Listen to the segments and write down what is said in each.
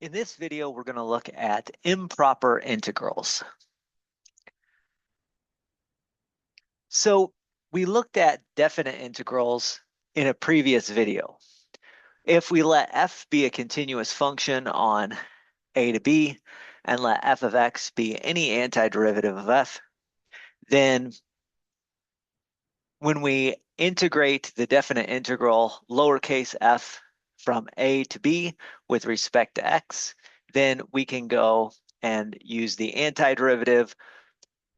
In this video, we're going to look at improper integrals. So we looked at definite integrals in a previous video. If we let f be a continuous function on a to b and let f of x be any antiderivative of f, then when we integrate the definite integral lowercase f from a to b with respect to x, then we can go and use the antiderivative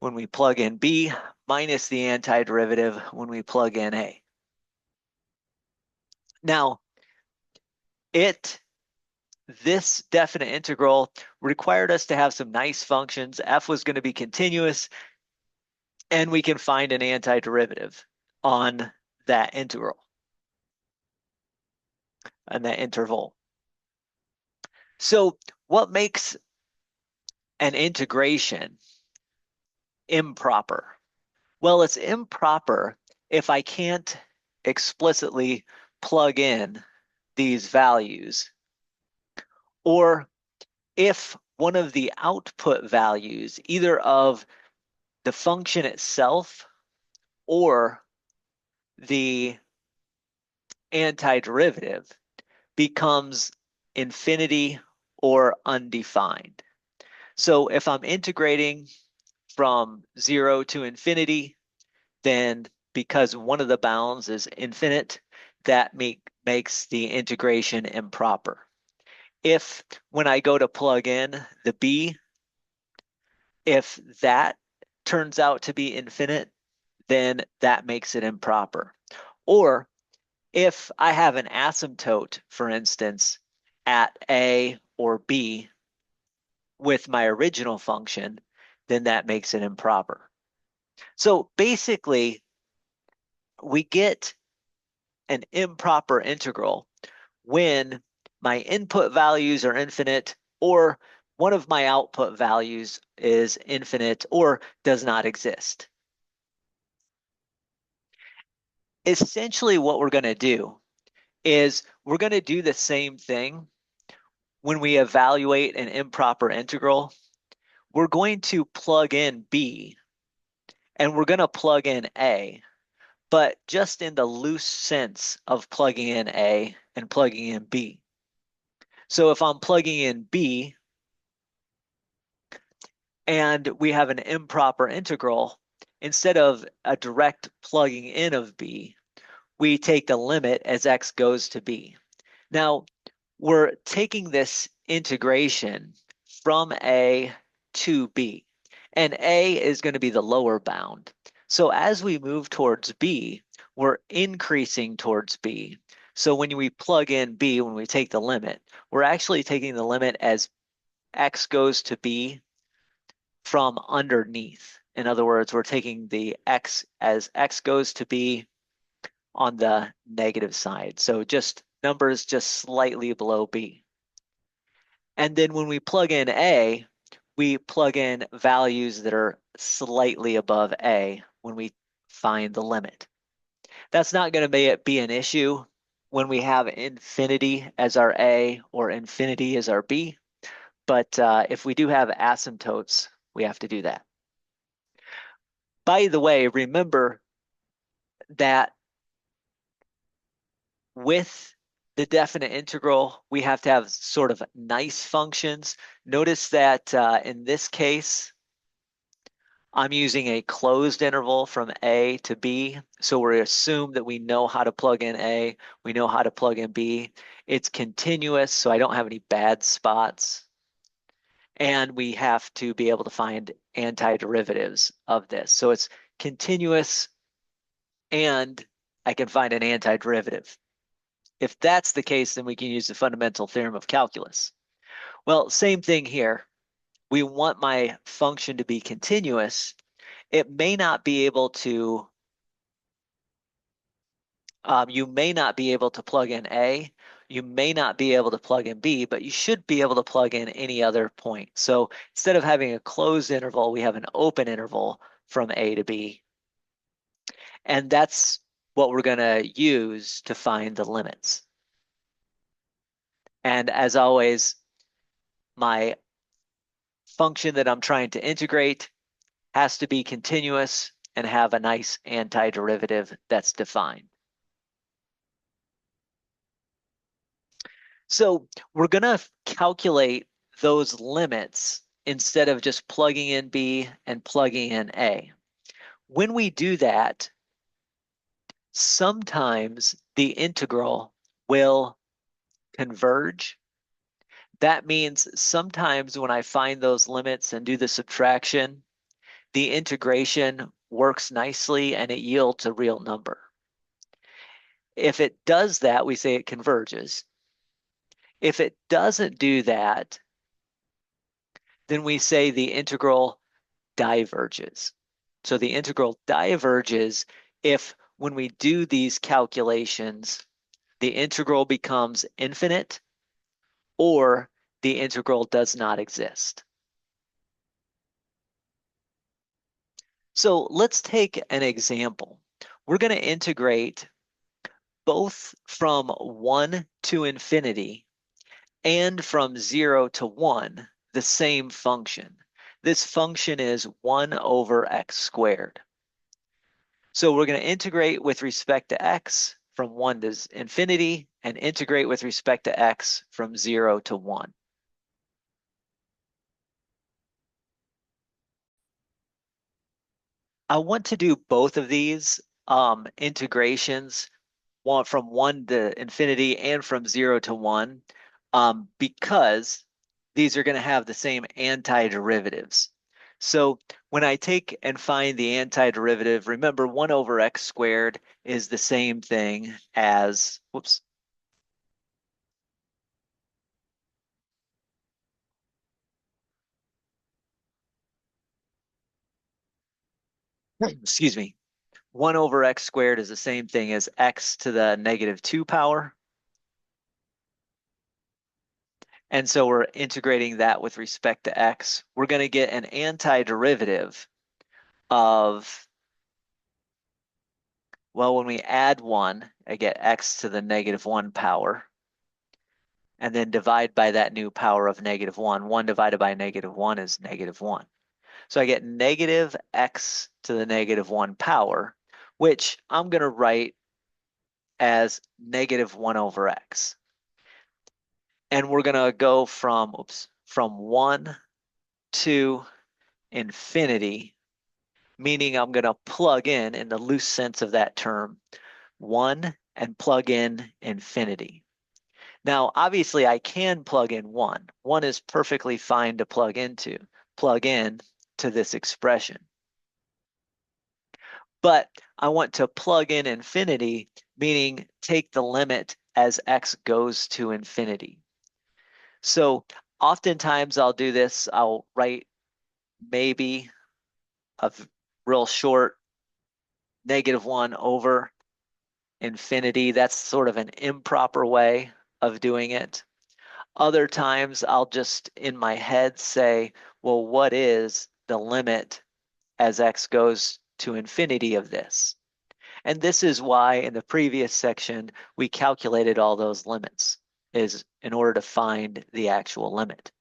when we plug in b minus the antiderivative when we plug in a. Now, this definite integral required us to have some nice functions. F was going to be continuous, and we can find an antiderivative on that integral, on that interval. So what makes an integration improper? Well, it's improper if I can't explicitly plug in these values, or if one of the output values, either of the function itself or the antiderivative, becomes infinity or undefined. So if I'm integrating from 0 to infinity, then because one of the bounds is infinite, that makes the integration improper. If when I go to plug in the b, if that turns out to be infinite, then that makes it improper. Or if I have an asymptote, for instance, at a or b with my original function, then that makes it improper. So basically, we get an improper integral when my input values are infinite, or one of my output values is infinite or does not exist. Essentially, what we're going to do is we're going to do the same thing when we evaluate an improper integral. We're going to plug in b and we're going to plug in a, but just in the loose sense of plugging in a and plugging in b. So if I'm plugging in b and we have an improper integral, instead of a direct plugging in of b, we take the limit as x goes to b. Now, we're taking this integration from a to b, and a is going to be the lower bound. So as we move towards b, we're increasing towards b. So when we plug in b, when we take the limit, we're actually taking the limit as x goes to b from underneath. In other words, we're taking the x as x goes to b on the negative side. So just numbers just slightly below b. And then when we plug in a, we plug in values that are slightly above a when we find the limit. That's not going to be an issue when we have infinity as our a or infinity as our b. But if we do have asymptotes, we have to do that. By the way, remember that with the definite integral, we have to have sort of nice functions. Notice that in this case, I'm using a closed interval from a to b. So we assume that we know how to plug in a, we know how to plug in b. It's continuous, so I don't have any bad spots. And we have to be able to find antiderivatives of this. So it's continuous and I can find an antiderivative. If that's the case, then we can use the fundamental theorem of calculus. Well, same thing here. We want my function to be continuous. It may not be able to, you may not be able to plug in A, you may not be able to plug in B, but you should be able to plug in any other point. So instead of having a closed interval, we have an open interval from A to B. And that's what we're going to use to find the limits. And as always, my function that I'm trying to integrate has to be continuous and have a nice antiderivative that's defined. So we're going to calculate those limits instead of just plugging in B and plugging in A. When we do that, sometimes the integral will converge. That means sometimes when I find those limits and do the subtraction, the integration works nicely and it yields a real number. If it does that, we say it converges. If it doesn't do that, then we say the integral diverges. So the integral diverges if when we do these calculations, the integral becomes infinite or the integral does not exist. So let's take an example. We're going to integrate both from 1 to infinity and from 0 to 1, the same function. This function is 1 over x squared. So we're going to integrate with respect to x from 1 to infinity and integrate with respect to x from 0 to 1. I want to do both of these integrations, one from 1 to infinity and from 0 to 1, because these are going to have the same antiderivatives. So when I take and find the antiderivative, remember 1 over x squared is the same thing as, whoops, excuse me, 1 over x squared is the same thing as x to the negative 2 power. And so we're integrating that with respect to x. We're going to get an antiderivative of, well, when we add 1, I get x to the negative 1 power. And then divide by that new power of negative 1. 1 divided by negative 1 is negative 1. So I get negative x to the negative 1 power, which I'm going to write as negative 1 over x. And we're going to go from 1 to infinity, meaning I'm going to plug in the loose sense of that term, 1 and plug in infinity. Now, obviously, I can plug in 1. 1 is perfectly fine to plug in to this expression. But I want to plug in infinity, meaning take the limit as x goes to infinity. So oftentimes I'll do this. I'll write maybe a real short negative 1 over infinity. That's sort of an improper way of doing it. Other times I'll just in my head say, well, what is the limit as x goes to infinity of this? And this is why in the previous section we calculated all those limits, is in order to find the actual limit.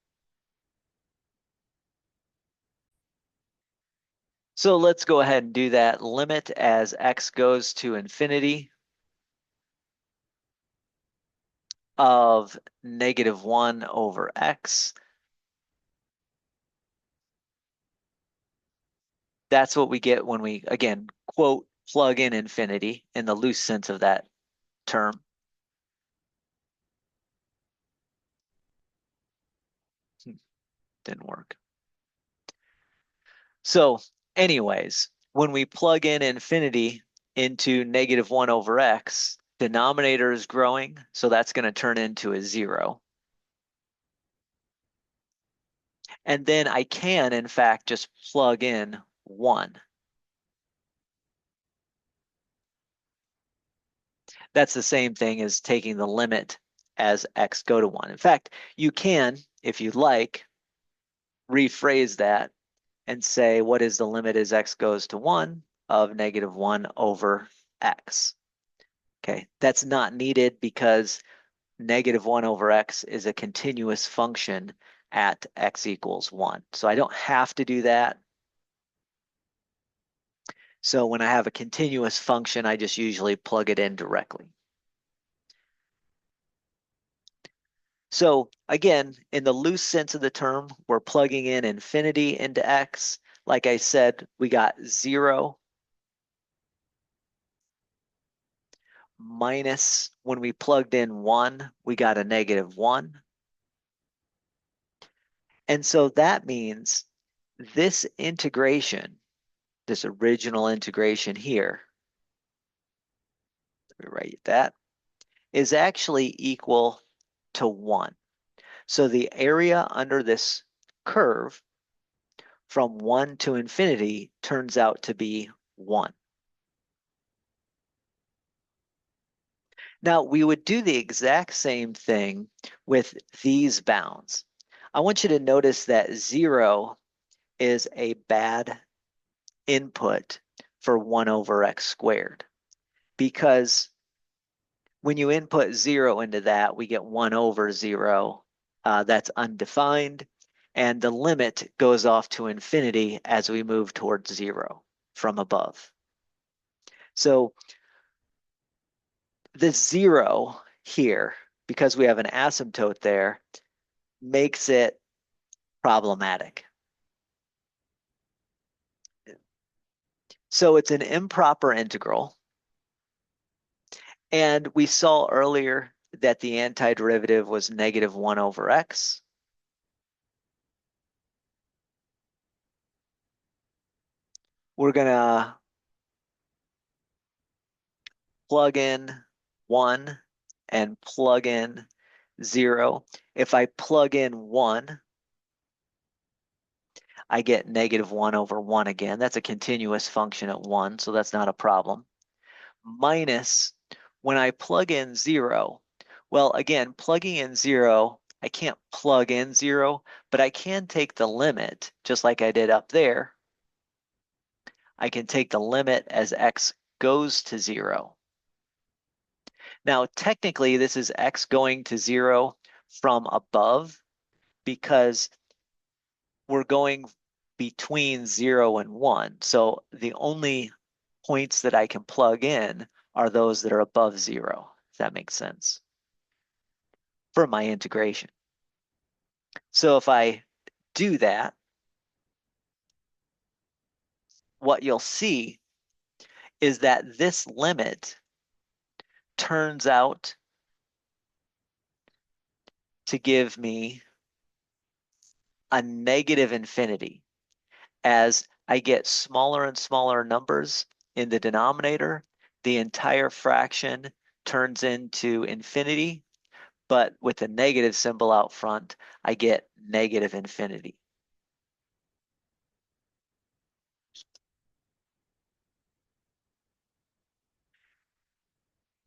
So let's go ahead and do that. Limit as x goes to infinity of negative 1 over x. That's what we get when we, again, quote, plug in infinity in the loose sense of that term. Didn't work. So anyways, when we plug in infinity into negative 1 over x, denominator is growing, so that's going to turn into a 0. And then I can, in fact, just plug in 1. That's the same thing as taking the limit as x go to 1. In fact, you can, if you'd like, rephrase that and say, what is the limit as x goes to 1 of negative 1 over x? Okay, that's not needed because negative 1 over x is a continuous function at x equals 1. So I don't have to do that. So when I have a continuous function, I just usually plug it in directly. So again, in the loose sense of the term, we're plugging in infinity into x. Like I said, we got 0 minus, when we plugged in 1, we got a -1. And so that means this integration, this original integration here, let me write that, is actually equal to 1. So the area under this curve from 1 to infinity turns out to be 1. Now, we would do the exact same thing with these bounds. I want you to notice that 0 is a bad input for 1 over x squared, because when you input 0 into that, we get 1 over 0. That's undefined, and the limit goes off to infinity as we move towards 0 from above. So the 0 here, because we have an asymptote there, makes it problematic. So it's an improper integral. And we saw earlier that the antiderivative was -1 over x. We're going to plug in 1 and plug in 0. If I plug in 1, I get -1 over 1 again. That's a continuous function at 1, so that's not a problem. Minus, when I plug in 0, well, again, plugging in 0, I can't plug in 0, but I can take the limit, just like I did up there. I can take the limit as x goes to 0. Now, technically, this is x going to 0 from above, because we're going between 0 and 1. So the only points that I can plug in are those that are above 0, if that makes sense, for my integration. So if I do that, what you'll see is that this limit turns out to give me a negative infinity. As I get smaller and smaller numbers in the denominator, the entire fraction turns into infinity, but with a negative symbol out front, I get negative infinity.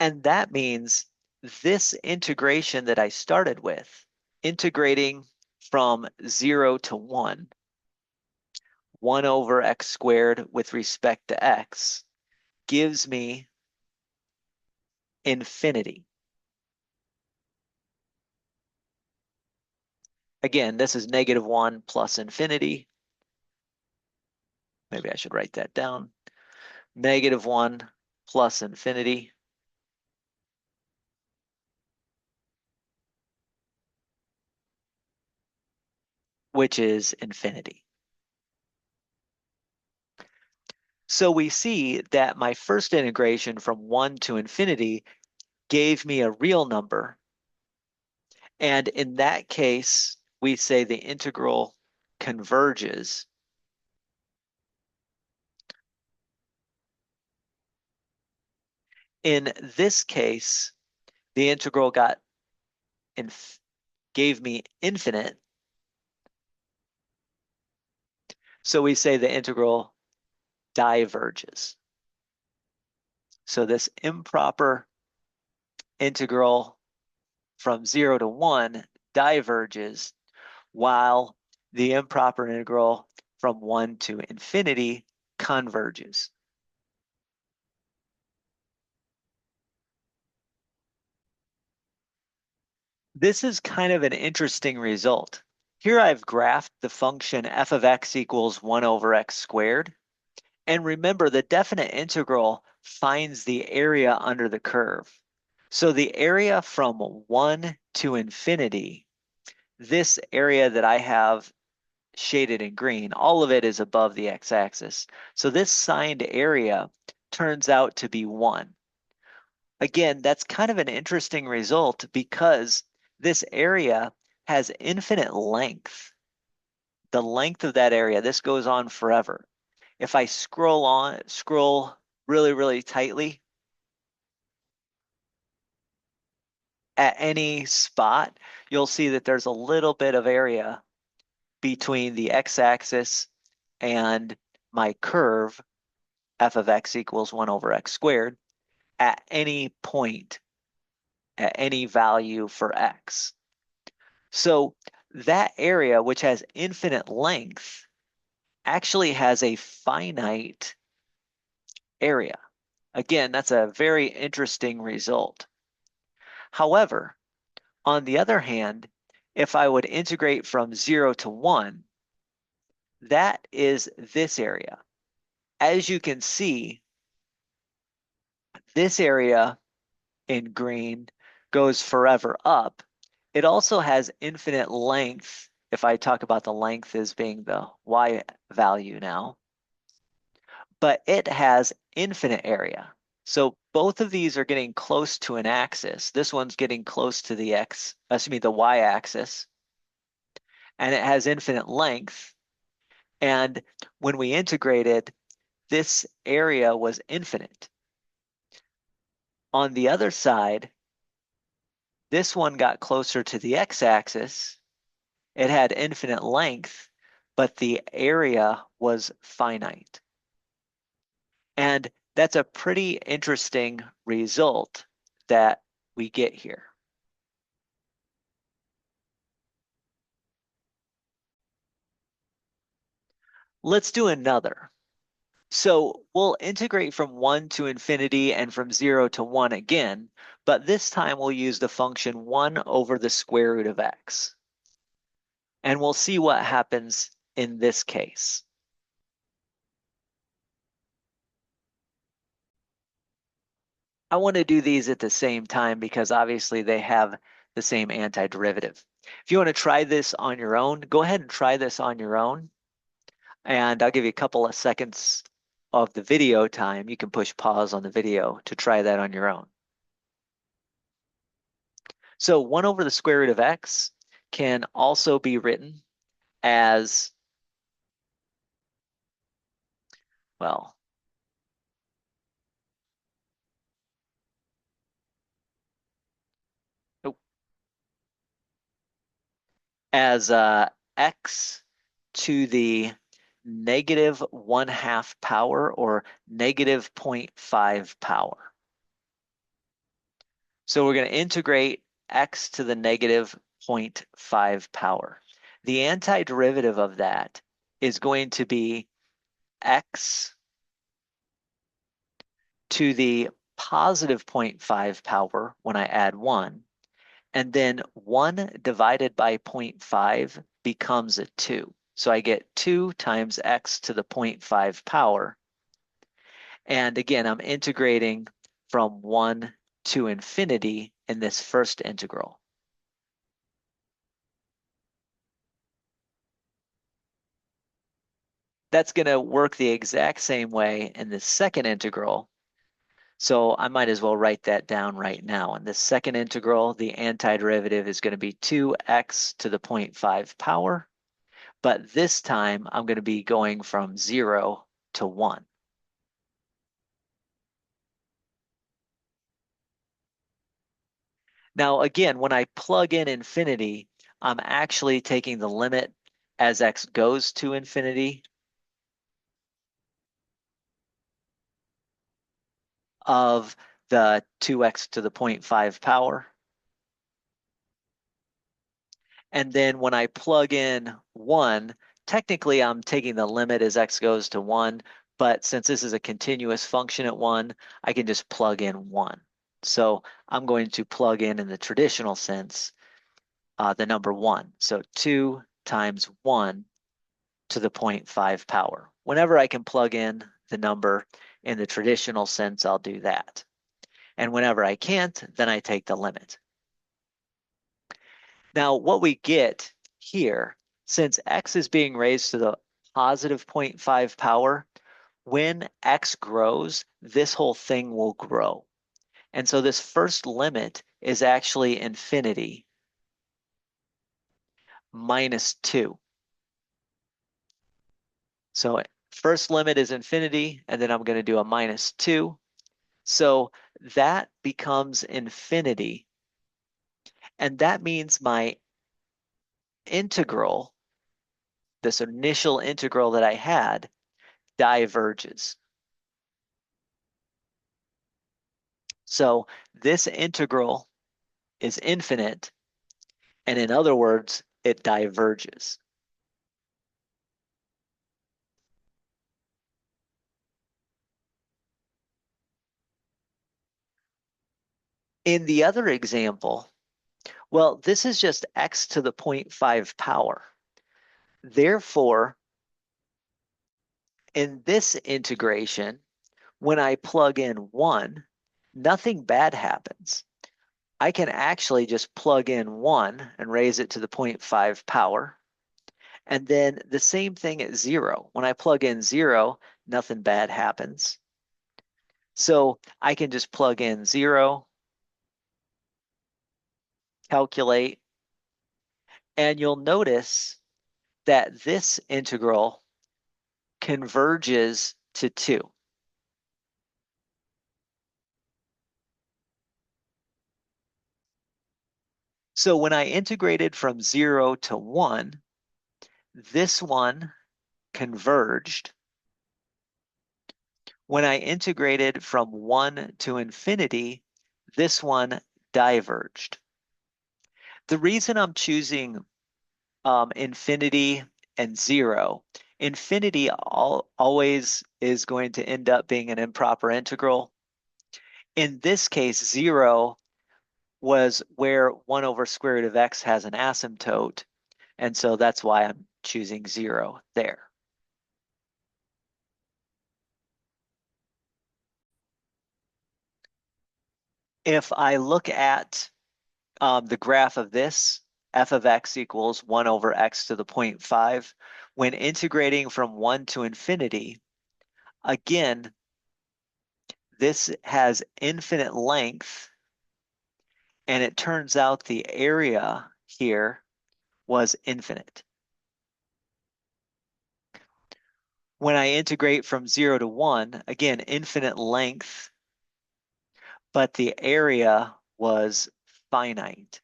And that means this integration that I started with, integrating from 0 to 1, 1 over x squared with respect to x, gives me infinity. Again, this is -1 plus infinity. Maybe I should write that down. -1 plus infinity, which is infinity. So we see that my first integration from 1 to infinity gave me a real number. And in that case, we say the integral converges. In this case, the integral gave me infinite. So we say the integral diverges. So this improper integral from 0 to 1 diverges, while the improper integral from 1 to infinity converges. This is kind of an interesting result. Here I've graphed the function f of x equals 1 over x squared. And remember, the definite integral finds the area under the curve. So the area from 1 to infinity, this area that I have shaded in green, all of it is above the x-axis. So this signed area turns out to be 1. Again, that's kind of an interesting result because this area has infinite length. The length of that area, this goes on forever. If I scroll really, really tightly at any spot, you'll see that there's a little bit of area between the x-axis and my curve, f of x equals 1 over x squared, at any point, at any value for x. So that area, which has infinite length, actually has a finite area. Again, that's a very interesting result. However, on the other hand, if I would integrate from 0 to 1, that is this area. As you can see, this area in green goes forever up. It also has infinite length, if I talk about the length as being the y value now, but it has infinite area. So both of these are getting close to an axis. This one's getting close to the the y-axis, and it has infinite length. And when we integrated, this area was infinite. On the other side, this one got closer to the x-axis. It had infinite length, but the area was finite. And that's a pretty interesting result that we get here. Let's do another. So we'll integrate from 1 to infinity and from 0 to 1 again, but this time we'll use the function 1 over the square root of x. And we'll see what happens in this case. I want to do these at the same time because obviously they have the same antiderivative. If you want to try this on your own, go ahead and try this on your own. And I'll give you a couple of seconds of the video time. You can push pause on the video to try that on your own. So 1 over the square root of x can also be written as, well, as x to the negative 1/2 power or negative 0.5 power. So we're going to integrate x to the negative 0.5 power. The antiderivative of that is going to be x to the positive 0.5 power when I add 1. And then 1 divided by 0.5 becomes a 2. So I get 2 times x to the 0.5 power. And again, I'm integrating from 1 to infinity in this first integral. That's going to work the exact same way in the second integral. So I might as well write that down right now. In the second integral, the antiderivative is going to be 2x to the 0.5 power. But this time, I'm going to be going from 0 to 1. Now, again, when I plug in infinity, I'm actually taking the limit as x goes to infinity of the 2x to the 0.5 power. And then when I plug in 1, technically I'm taking the limit as x goes to 1, but since this is a continuous function at 1, I can just plug in 1. So I'm going to plug in the traditional sense, the number 1. So 2 times 1 to the 0.5 power. Whenever I can plug in the number in the traditional sense, I'll do that. And whenever I can't, then I take the limit. Now, what we get here, since x is being raised to the positive 0.5 power, when x grows, this whole thing will grow. And so this first limit is actually infinity minus 2. So first limit is infinity, and then I'm going to do a minus 2. So that becomes infinity. And that means my integral, this initial integral that I had, diverges. So this integral is infinite, and in other words, it diverges. In the other example, well, this is just x to the 0.5 power. Therefore, in this integration, when I plug in 1, nothing bad happens. I can actually just plug in 1 and raise it to the 0.5 power. And then the same thing at 0. When I plug in 0, nothing bad happens. So I can just plug in 0, calculate, and you'll notice that this integral converges to 2. So when I integrated from 0 to 1, this one converged. When I integrated from 1 to infinity, this one diverged. The reason I'm choosing infinity and 0, infinity always is going to end up being an improper integral. In this case, 0 was where 1 over square root of x has an asymptote, and so that's why I'm choosing 0 there. If I look at the graph of this, f of x equals 1 over x to the 0.5, when integrating from 1 to infinity, again, this has infinite length, and it turns out the area here was infinite. When I integrate from 0 to 1, again, infinite length, but the area was finite,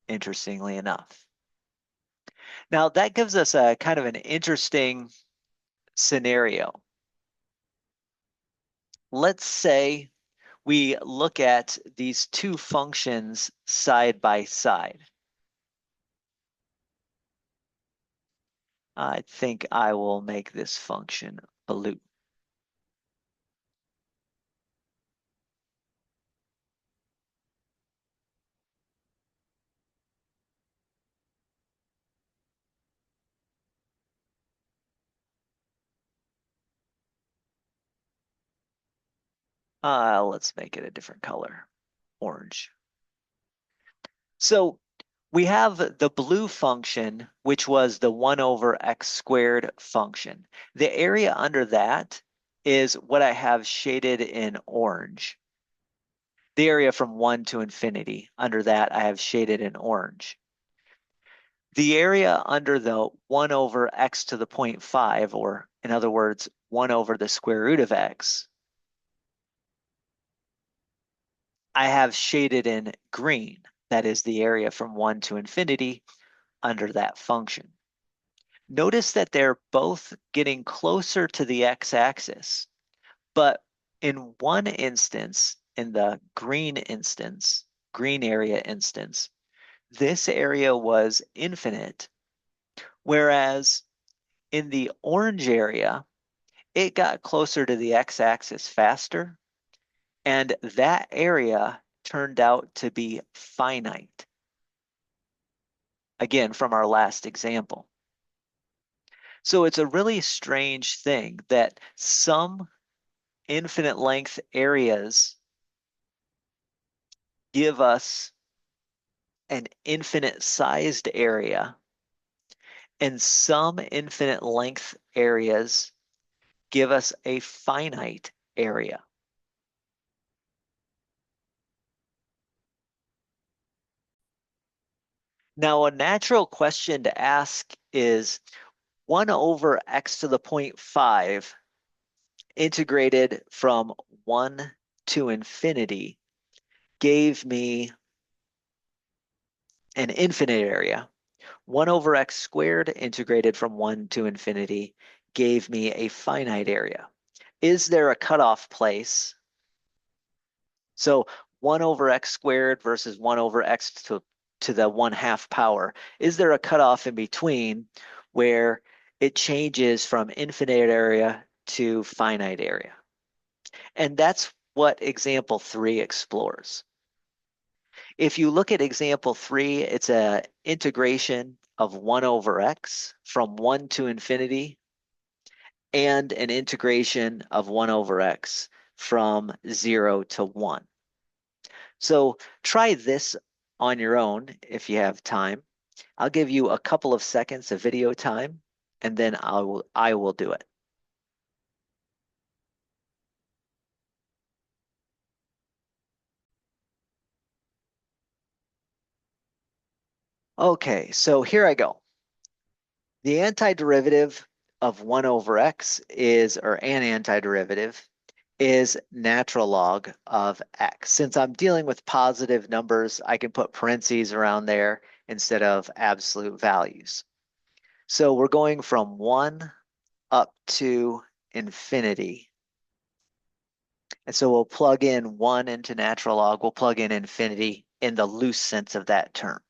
interestingly enough. Now, that gives us a kind of an interesting scenario. Let's say we look at these two functions side by side. I think I will make this function blue. Let's make it a different color, orange. So we have the blue function, which was the 1 over x squared function. The area under that is what I have shaded in orange. The area from 1 to infinity, under that I have shaded in orange. The area under the 1 over x to the 0.5, or in other words, 1 over the square root of x, I have shaded in green. That is the area from 1 to infinity under that function. Notice that they're both getting closer to the x-axis, but in one instance, in the green instance, green area instance, this area was infinite, whereas in the orange area, it got closer to the x-axis faster, and that area turned out to be finite. again, from our last example. So it's a really strange thing that some infinite length areas give us an infinite sized area, and some infinite length areas give us a finite area. Now, a natural question to ask is 1 over x to the point 5 integrated from 1 to infinity gave me an infinite area. 1 over x squared integrated from 1 to infinity gave me a finite area. Is there a cutoff place? So 1 over x squared versus 1 over x to the 1/2 power. Is there a cutoff in between where it changes from infinite area to finite area? And that's what example 3 explores. If you look at example 3, it's an integration of 1 over x from 1 to infinity and an integration of 1 over x from 0 to 1. So try this on your own if you have time. I'll give you a couple of seconds of video time, and then I will do it. Okay, so here I go. The antiderivative of 1 over x is, or an antiderivative, is natural log of x. Since I'm dealing with positive numbers, I can put parentheses around there instead of absolute values. So we're going from 1 up to infinity. And so we'll plug in 1 into natural log. We'll plug in infinity in the loose sense of that term.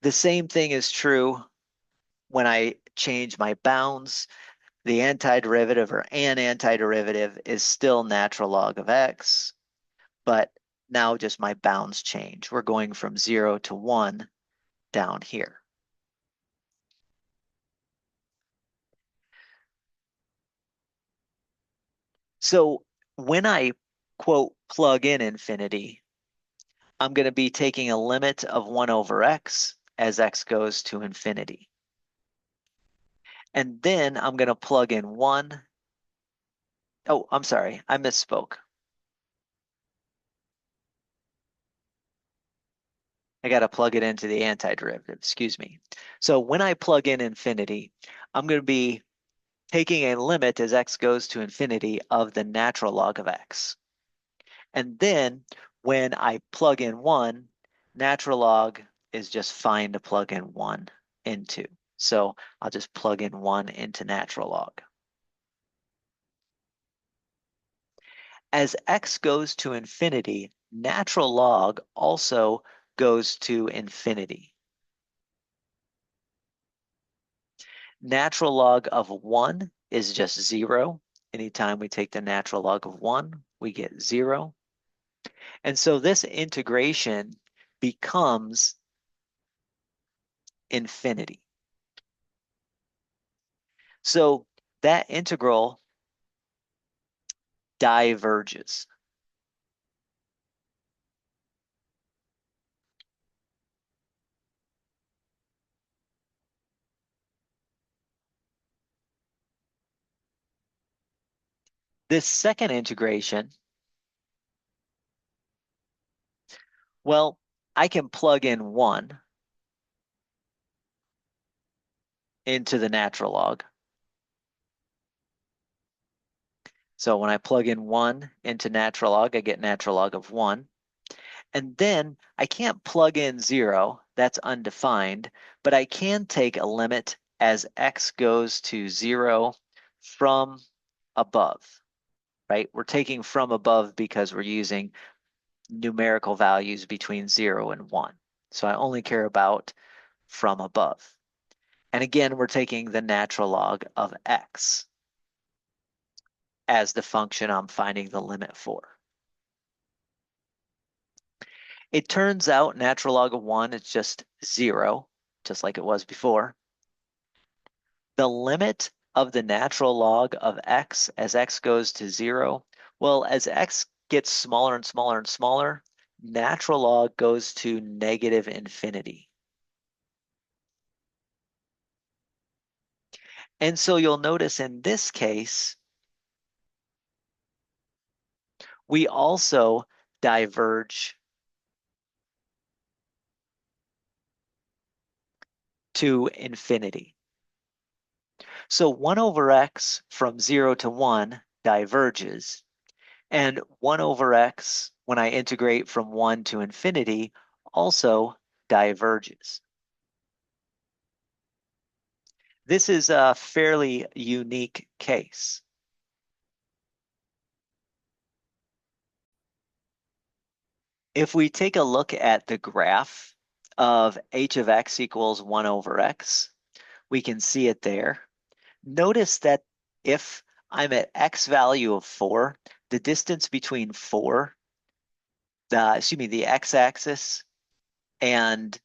The same thing is true when I change my bounds. The antiderivative or an antiderivative is still natural log of x, but now just my bounds change. We're going from 0 to 1 down here. So when I quote plug in infinity, I'm going to be taking a limit of 1 over x as x goes to infinity. And then I'm going to plug in 1. Oh, I'm sorry, I misspoke. I got to plug it into the antiderivative, excuse me. So when I plug in infinity, I'm going to be taking a limit as x goes to infinity of the natural log of x. And then when I plug in 1, natural log is just fine to plug in 1 into. So I'll just plug in 1 into natural log. As x goes to infinity, natural log also goes to infinity. Natural log of 1 is just 0. Anytime we take the natural log of 1, we get 0. And so this integration becomes infinity. So that integral diverges. This second integration, well, I can plug in 1 into the natural log. So when I plug in 1 into natural log, I get natural log of 1. And then I can't plug in 0, that's undefined, but I can take a limit as x goes to 0 from above, right? We're taking from above because we're using numerical values between 0 and 1. So I only care about from above. And again, we're taking the natural log of x as the function I'm finding the limit for. It turns out natural log of 1 is just 0, just like it was before. The limit of the natural log of x as x goes to 0, well, as x gets smaller and smaller and smaller, natural log goes to negative infinity. And so you'll notice in this case, we also diverge to infinity. So 1 over x from 0 to 1 diverges, and 1 over x, when I integrate from 1 to infinity, also diverges. This is a fairly unique case. If we take a look at the graph of h of x equals 1 over x, we can see it there. Notice that if I'm at x value of 4, the distance between 4, the x-axis, and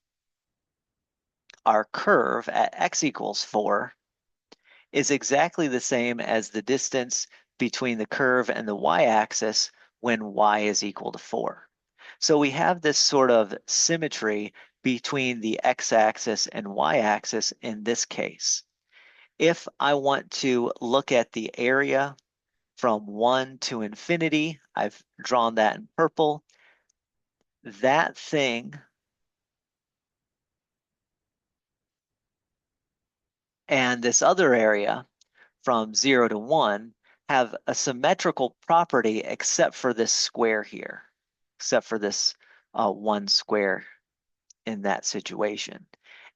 our curve at x equals 4 is exactly the same as the distance between the curve and the y-axis when y is equal to 4. So we have this sort of symmetry between the x-axis and y-axis in this case. If I want to look at the area from 1 to infinity, I've drawn that in purple. That thing and this other area from 0 to 1 have a symmetrical property except for this square here, except for this 1 square in that situation.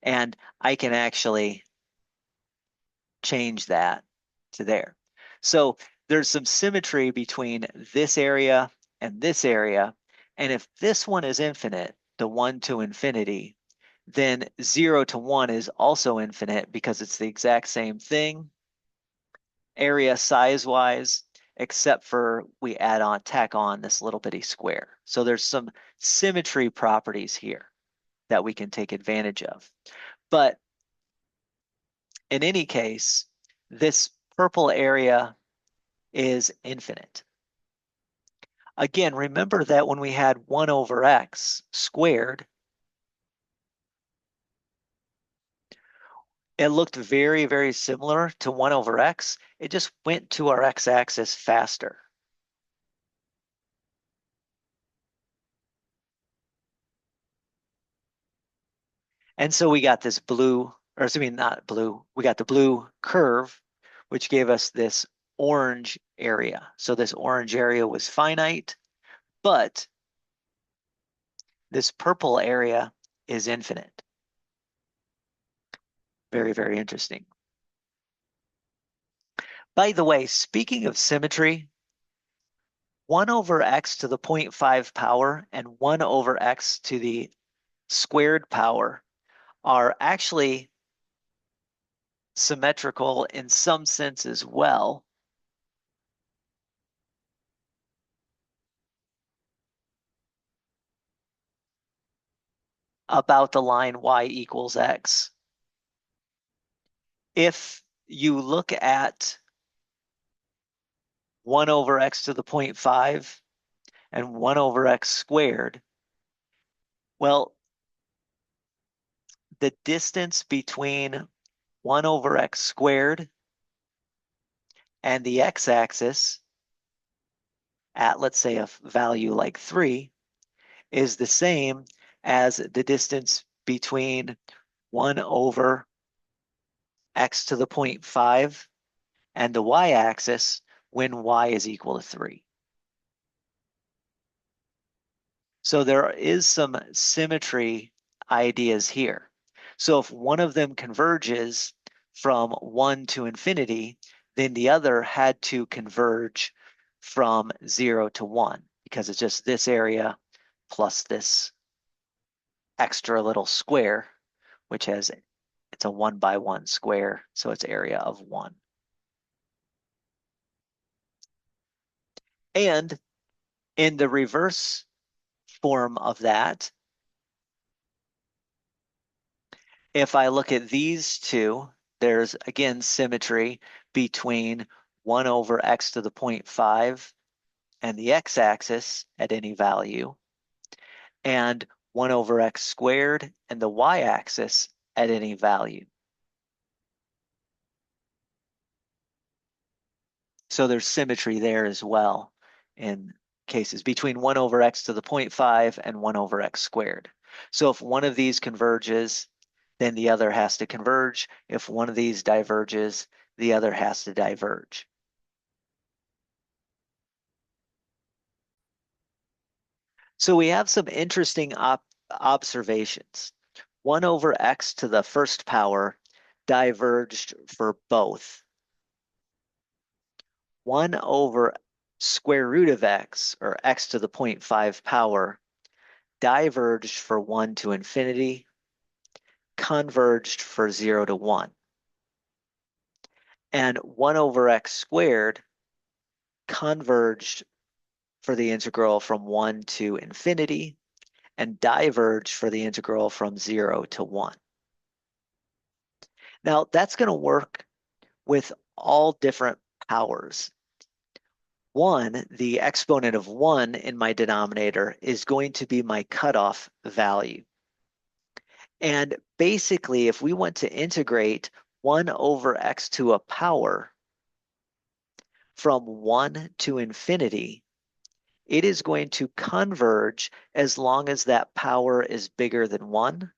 And I can actually change that to there. So there's some symmetry between this area and this area. And if this one is infinite, the 1 to infinity, then 0 to 1 is also infinite because it's the exact same thing, area size-wise, except for we tack on this little bitty square. So there's some symmetry properties here that we can take advantage of. But in any case, this purple area is infinite. Again, remember that when we had 1 over x squared, it looked very, very similar to 1 over x. It just went to our x-axis faster. And so we got this blue, or excuse me, not blue, we got the blue curve, which gave us this orange area. So this orange area was finite, but this purple area is infinite. Very, very interesting. By the way, speaking of symmetry, 1 over x to the 0.5 power and 1 over x to the squared power are actually symmetrical in some sense as well. About the line y equals x. If you look at 1 over x to the 0.5 and 1 over x squared, well, the distance between 1 over x squared and the x-axis at, let's say, a value like 3 is the same as the distance between 1 over x to the 0.5 and the y-axis when y is equal to 3. So there is some symmetry ideas here. So if one of them converges from 1 to infinity, then the other had to converge from 0 to 1 because it's just this area plus this extra little square, which it's a 1 by 1 square, so it's area of 1. And in the reverse form of that, if I look at these two, there's again symmetry between 1 over x to the 0.5 and the x-axis at any value, and 1 over x squared and the y-axis at any value. So there's symmetry there as well in cases between 1 over x to the 0.5 and 1 over x squared. So if one of these converges, then the other has to converge. If one of these diverges, the other has to diverge. So we have some interesting observations. 1 over x to the first power diverged for both. 1 over square root of x, or x to the 0.5 power, diverged for 1 to infinity, converged for 0 to 1. And 1 over x squared converged for the integral from 1 to infinity, and diverged for the integral from 0 to 1. Now, that's going to work with all different powers. 1, the exponent of 1 in my denominator, is going to be my cutoff value. And basically, if we want to integrate 1 over x to a power from 1 to infinity, it is going to converge as long as that power is bigger than 1,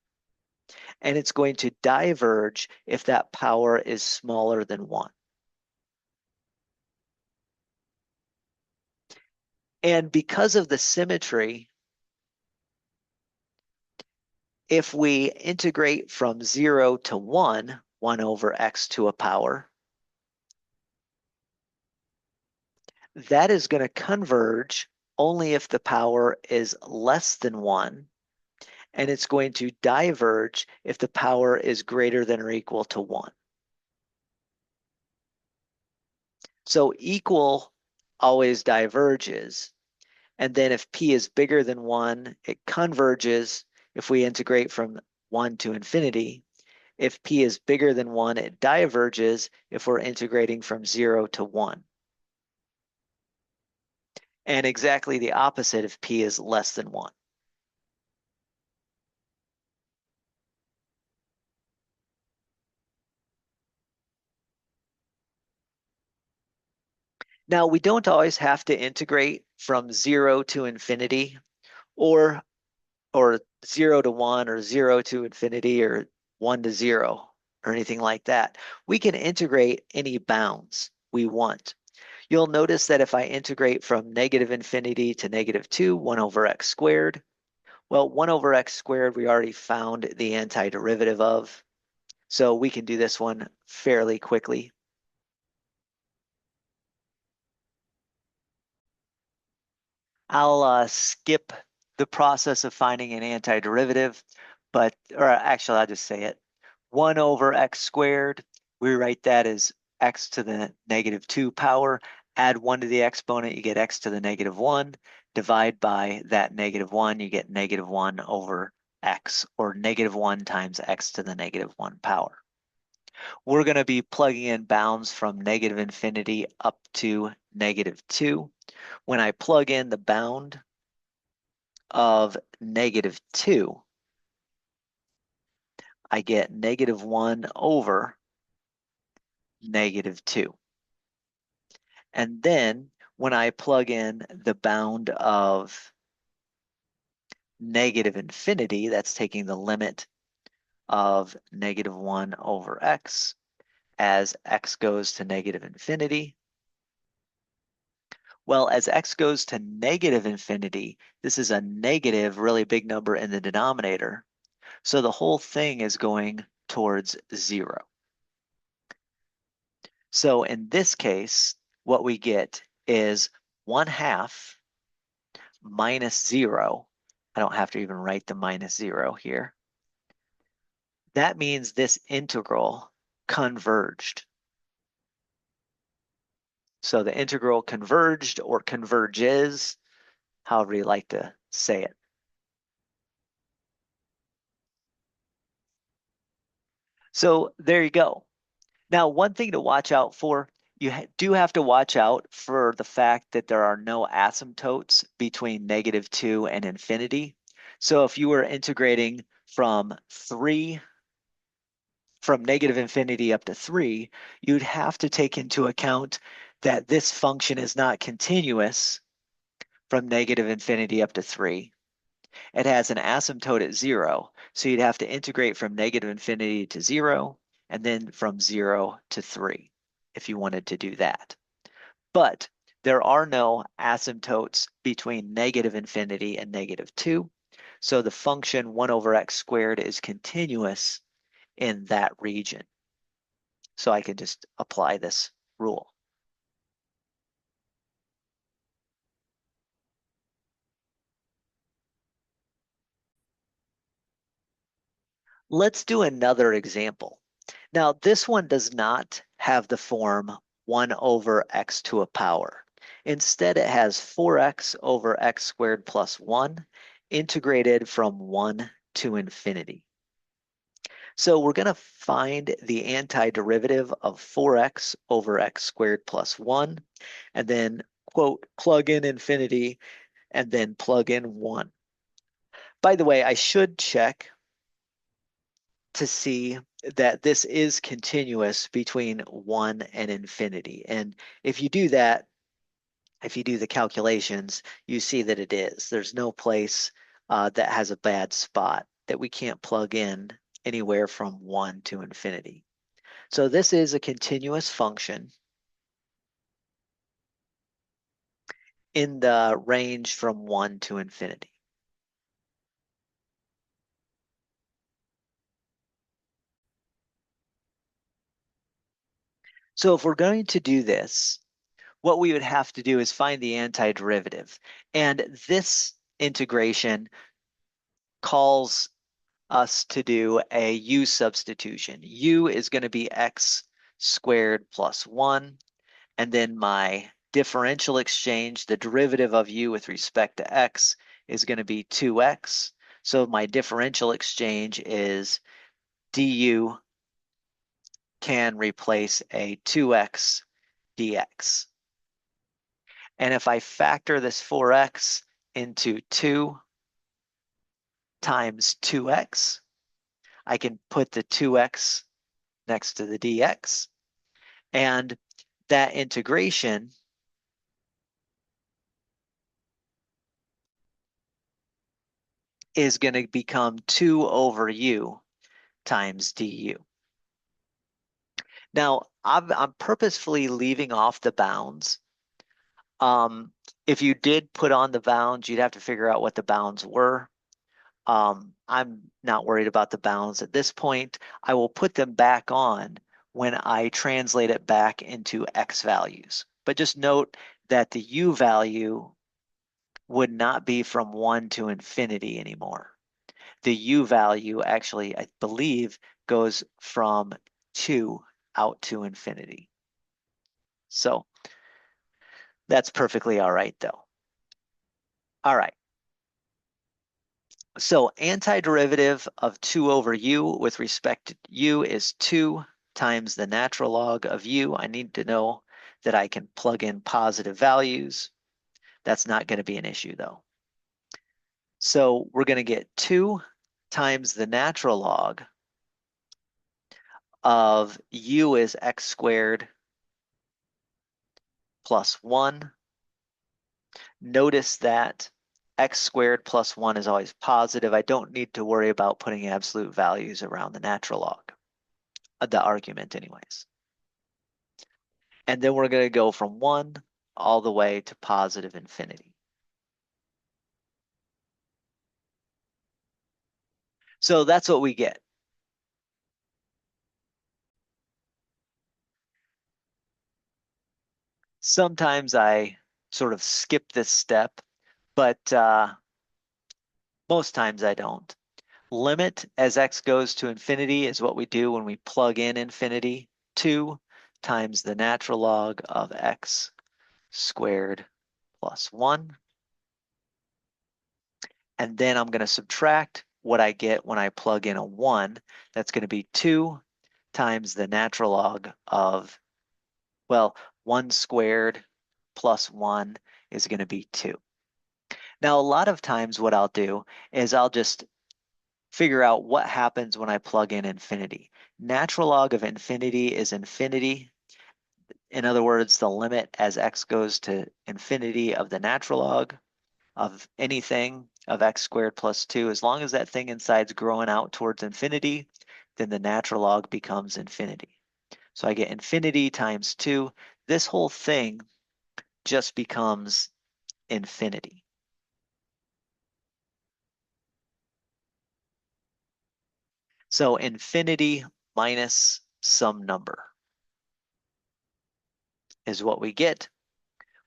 and it's going to diverge if that power is smaller than 1. And because of the symmetry, if we integrate from 0 to 1, 1 over x to a power, that is going to converge only if the power is less than 1, and it's going to diverge if the power is greater than or equal to 1. So equal always diverges, and then if p is bigger than 1, it converges if we integrate from 1 to infinity. If p is bigger than 1, it diverges if we're integrating from 0 to 1. And exactly the opposite if p is less than 1. Now, we don't always have to integrate from 0 to infinity, or 0 to 1, or 0 to infinity, or 1 to 0, or anything like that. We can integrate any bounds we want. You'll notice that if I integrate from negative infinity to negative 2, 1 over x squared, well, 1 over x squared we already found the antiderivative of, so we can do this one fairly quickly. I'll skip the process of finding an antiderivative, or actually I'll just say it. 1 over x squared, we write that as x to the negative 2 power. Add 1 to the exponent, you get x to the negative 1. Divide by that negative 1, you get negative 1 over x, or negative 1 times x to the negative 1 power. We're going to be plugging in bounds from negative infinity up to negative 2. When I plug in the bound of negative 2, I get negative 1 over negative 2. And then when I plug in the bound of negative infinity, that's taking the limit of negative 1 over x as x goes to negative infinity. Well, as x goes to negative infinity, this is a negative, really big number in the denominator. So the whole thing is going towards 0. So in this case, what we get is 1/2 minus 0. I don't have to even write the minus 0 here. That means this integral converged. So the integral converged, or converges, however you like to say it. So there you go. Now, one thing to watch out for, you do have to watch out for the fact that there are no asymptotes between -2 and infinity. So if you were integrating from negative infinity up to 3, you'd have to take into account that this function is not continuous from negative infinity up to 3. It has an asymptote at 0, so you'd have to integrate from negative infinity to 0 and then from 0 to 3 if you wanted to do that. But there are no asymptotes between negative infinity and -2, so the function 1 over x squared is continuous in that region. So I can just apply this rule. Let's do another example. Now, this one does not have the form 1 over x to a power. Instead, it has 4x over x squared plus 1 integrated from 1 to infinity. So we're going to find the antiderivative of 4x over x squared plus 1, and then, quote, plug in infinity, and then plug in 1. By the way, I should check to see that this is continuous between 1 and infinity. And if you do that, if you do the calculations, you see that it is. There's no place that has a bad spot that we can't plug in anywhere from 1 to infinity. So this is a continuous function in the range from 1 to infinity. So if we're going to do this, what we would have to do is find the antiderivative. And this integration calls us to do a u substitution. U is going to be x squared plus 1. And then my differential exchange, the derivative of u with respect to x, is going to be 2x. So my differential exchange is du can replace a 2x dx. And if I factor this 4x into 2 times 2x, I can put the 2x next to the dx. And that integration is going to become 2 over u times du. Now, I'm purposefully leaving off the bounds. If you did put on the bounds, you'd have to figure out what the bounds were. I'm not worried about the bounds at this point. I will put them back on when I translate it back into x values. But just note that the u value would not be from 1 to infinity anymore. The u value actually, I believe, goes from 2 out to infinity. So that's perfectly all right, though. All right. So antiderivative of 2 over u with respect to u is 2 times the natural log of u. I need to know that I can plug in positive values. That's not going to be an issue, though. So we're going to get 2 times the natural log of u is x squared plus 1. Notice that x squared plus 1 is always positive. I don't need to worry about putting absolute values around the natural log, the argument anyways. And then we're going to go from 1 all the way to positive infinity. So that's what we get. Sometimes I sort of skip this step, but most times I don't. Limit as x goes to infinity is what we do when we plug in infinity. 2 times the natural log of x squared plus 1. And then I'm going to subtract what I get when I plug in a 1. That's going to be 2 times the natural log of, well, 1 squared plus 1 is going to be 2. Now, a lot of times what I'll do is I'll just figure out what happens when I plug in infinity. Natural log of infinity is infinity. In other words, the limit as x goes to infinity of the natural log of anything of x squared plus 2. As long as that thing inside's growing out towards infinity, then the natural log becomes infinity. So I get infinity times 2. This whole thing just becomes infinity. So infinity minus some number is what we get,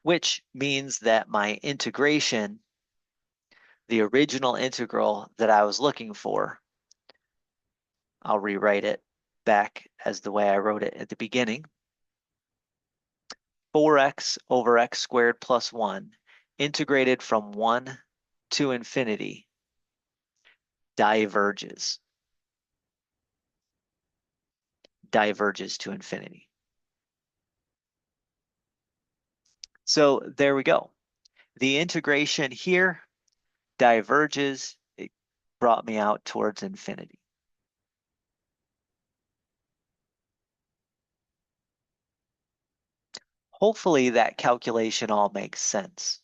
which means that my integration, the original integral that I was looking for, I'll rewrite it back as the way I wrote it at the beginning. 4x over x squared plus 1 integrated from 1 to infinity diverges to infinity. So there we go. The integration here diverges. It brought me out towards infinity. Hopefully that calculation all makes sense.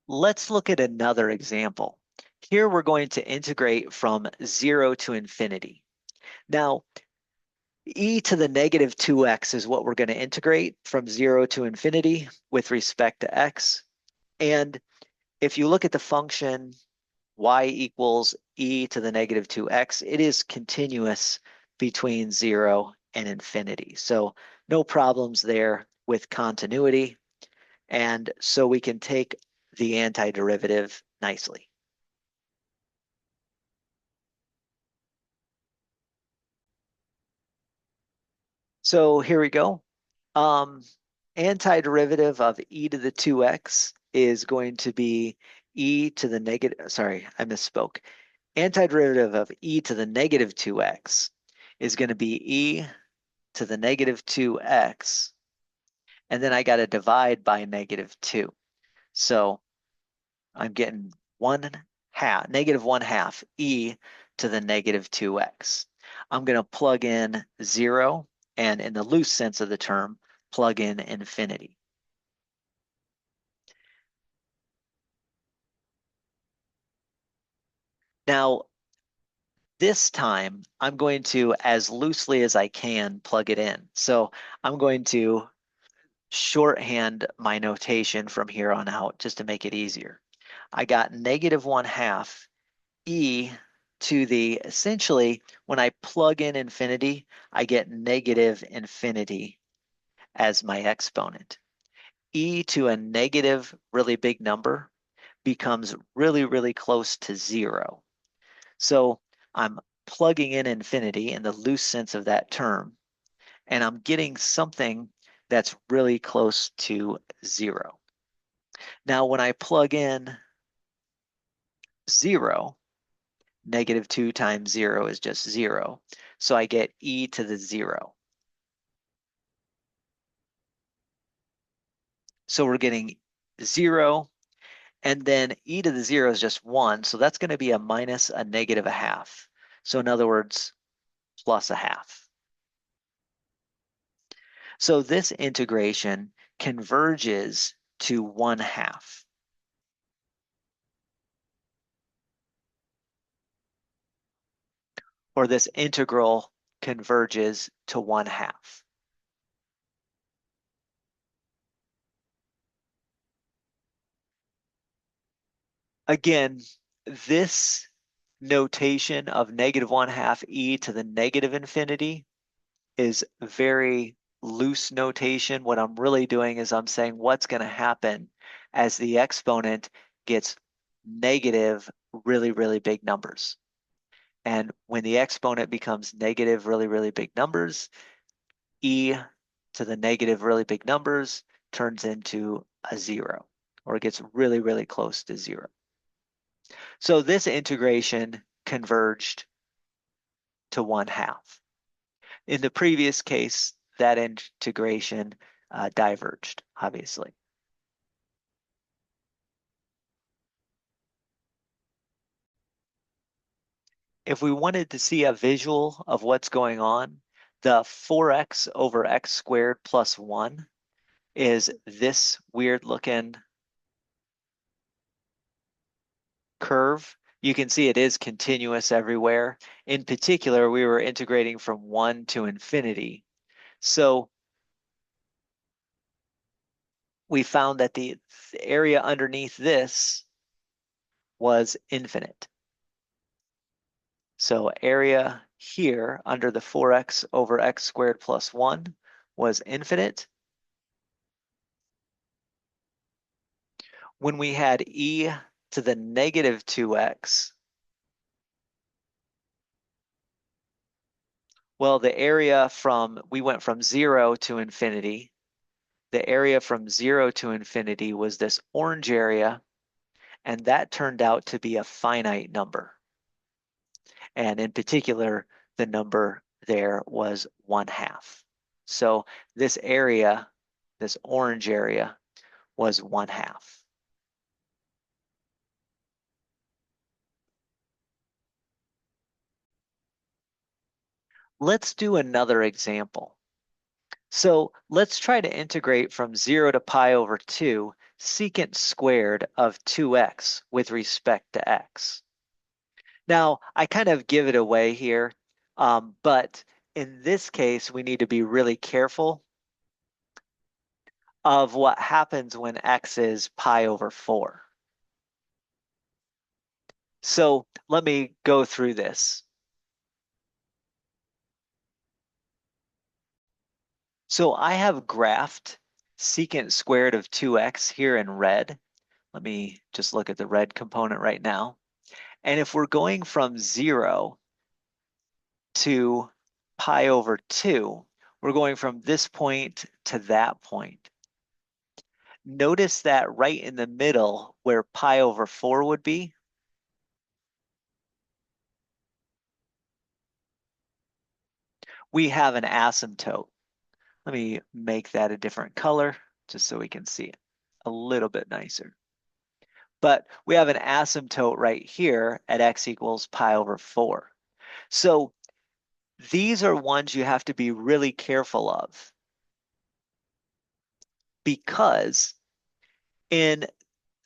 Let's look at another example. Here we're going to integrate from 0 to infinity. Now, e to the negative 2x is what we're going to integrate from 0 to infinity with respect to x. And if you look at the function y equals e to the negative 2x, it is continuous between 0 and infinity. So no problems there with continuity. And so we can take the antiderivative nicely. So here we go. Antiderivative of e to the 2x is going to be e to the negative, sorry, I misspoke. Antiderivative of e to the negative 2x is going to be e to the negative 2x, and then I got to divide by negative 2. So I'm getting negative 1/2 e to the negative 2x. I'm going to plug in 0, and in the loose sense of the term, plug in infinity. Now, this time, I'm going to, as loosely as I can, plug it in. So I'm going to shorthand my notation from here on out just to make it easier. I got negative 1/2 e to the, essentially, when I plug in infinity, I get negative infinity as my exponent. E to a negative really big number becomes really, really close to 0. So I'm plugging in infinity in the loose sense of that term, and I'm getting something that's really close to 0. Now, when I plug in 0, negative 2 times 0 is just 0. So I get e to the 0. So we're getting 0, and then e to the 0 is just 1. So that's going to be a minus a negative 1/2. So in other words, plus 1/2. So this integration converges to 1/2. Or this integral converges to 1/2. Again, this notation of negative 1/2 e to the negative infinity is very loose notation. What I'm really doing is I'm saying what's going to happen as the exponent gets negative really, really big numbers. And when the exponent becomes negative really, really big numbers, e to the negative really big numbers turns into a 0, or it gets really, really close to 0. So this integration converged to 1/2. In the previous case, that integration diverged, obviously. If we wanted to see a visual of what's going on, the 4x over x squared plus 1 is this weird looking curve. You can see it is continuous everywhere. In particular, we were integrating from 1 to infinity. So we found that the area underneath this was infinite. So area here under the 4x over x squared plus 1 was infinite. When we had e to the negative 2x, well, the area we went from 0 to infinity. The area from 0 to infinity was this orange area, and that turned out to be a finite number. And in particular, the number there was 1/2. So this area, this orange area, was 1/2. Let's do another example. So let's try to integrate from 0 to pi over 2 secant squared of 2x with respect to x. Now, I kind of give it away here, but in this case, we need to be really careful of what happens when x is pi over 4. So let me go through this. So I have graphed secant squared of 2x here in red. Let me just look at the red component right now. And if we're going from 0 to pi over 2, we're going from this point to that point. Notice that right in the middle where pi over 4 would be, we have an asymptote. Let me make that a different color just so we can see it a little bit nicer. But we have an asymptote right here at x equals pi over 4. So these are ones you have to be really careful of, because in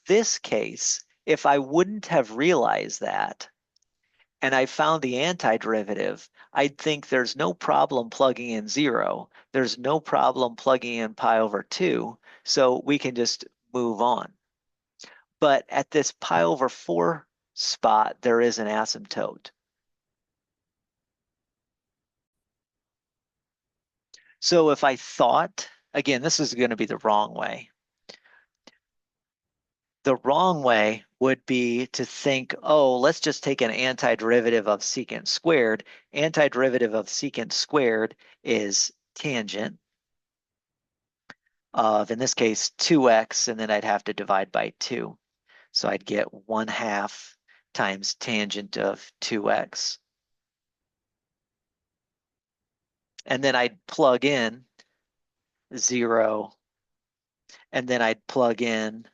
this case, if I wouldn't have realized that and I found the antiderivative, I'd think there's no problem plugging in 0. There's no problem plugging in pi over 2, so we can just move on. But at this pi over 4 spot, there is an asymptote. So if I thought, again, this is going to be the wrong way. The wrong way would be to think, oh, let's just take an antiderivative of secant squared. Antiderivative of secant squared is tangent of, in this case, 2x, and then I'd have to divide by 2. So I'd get 1/2 times tangent of 2x. And then I'd plug in 0, and then I'd plug in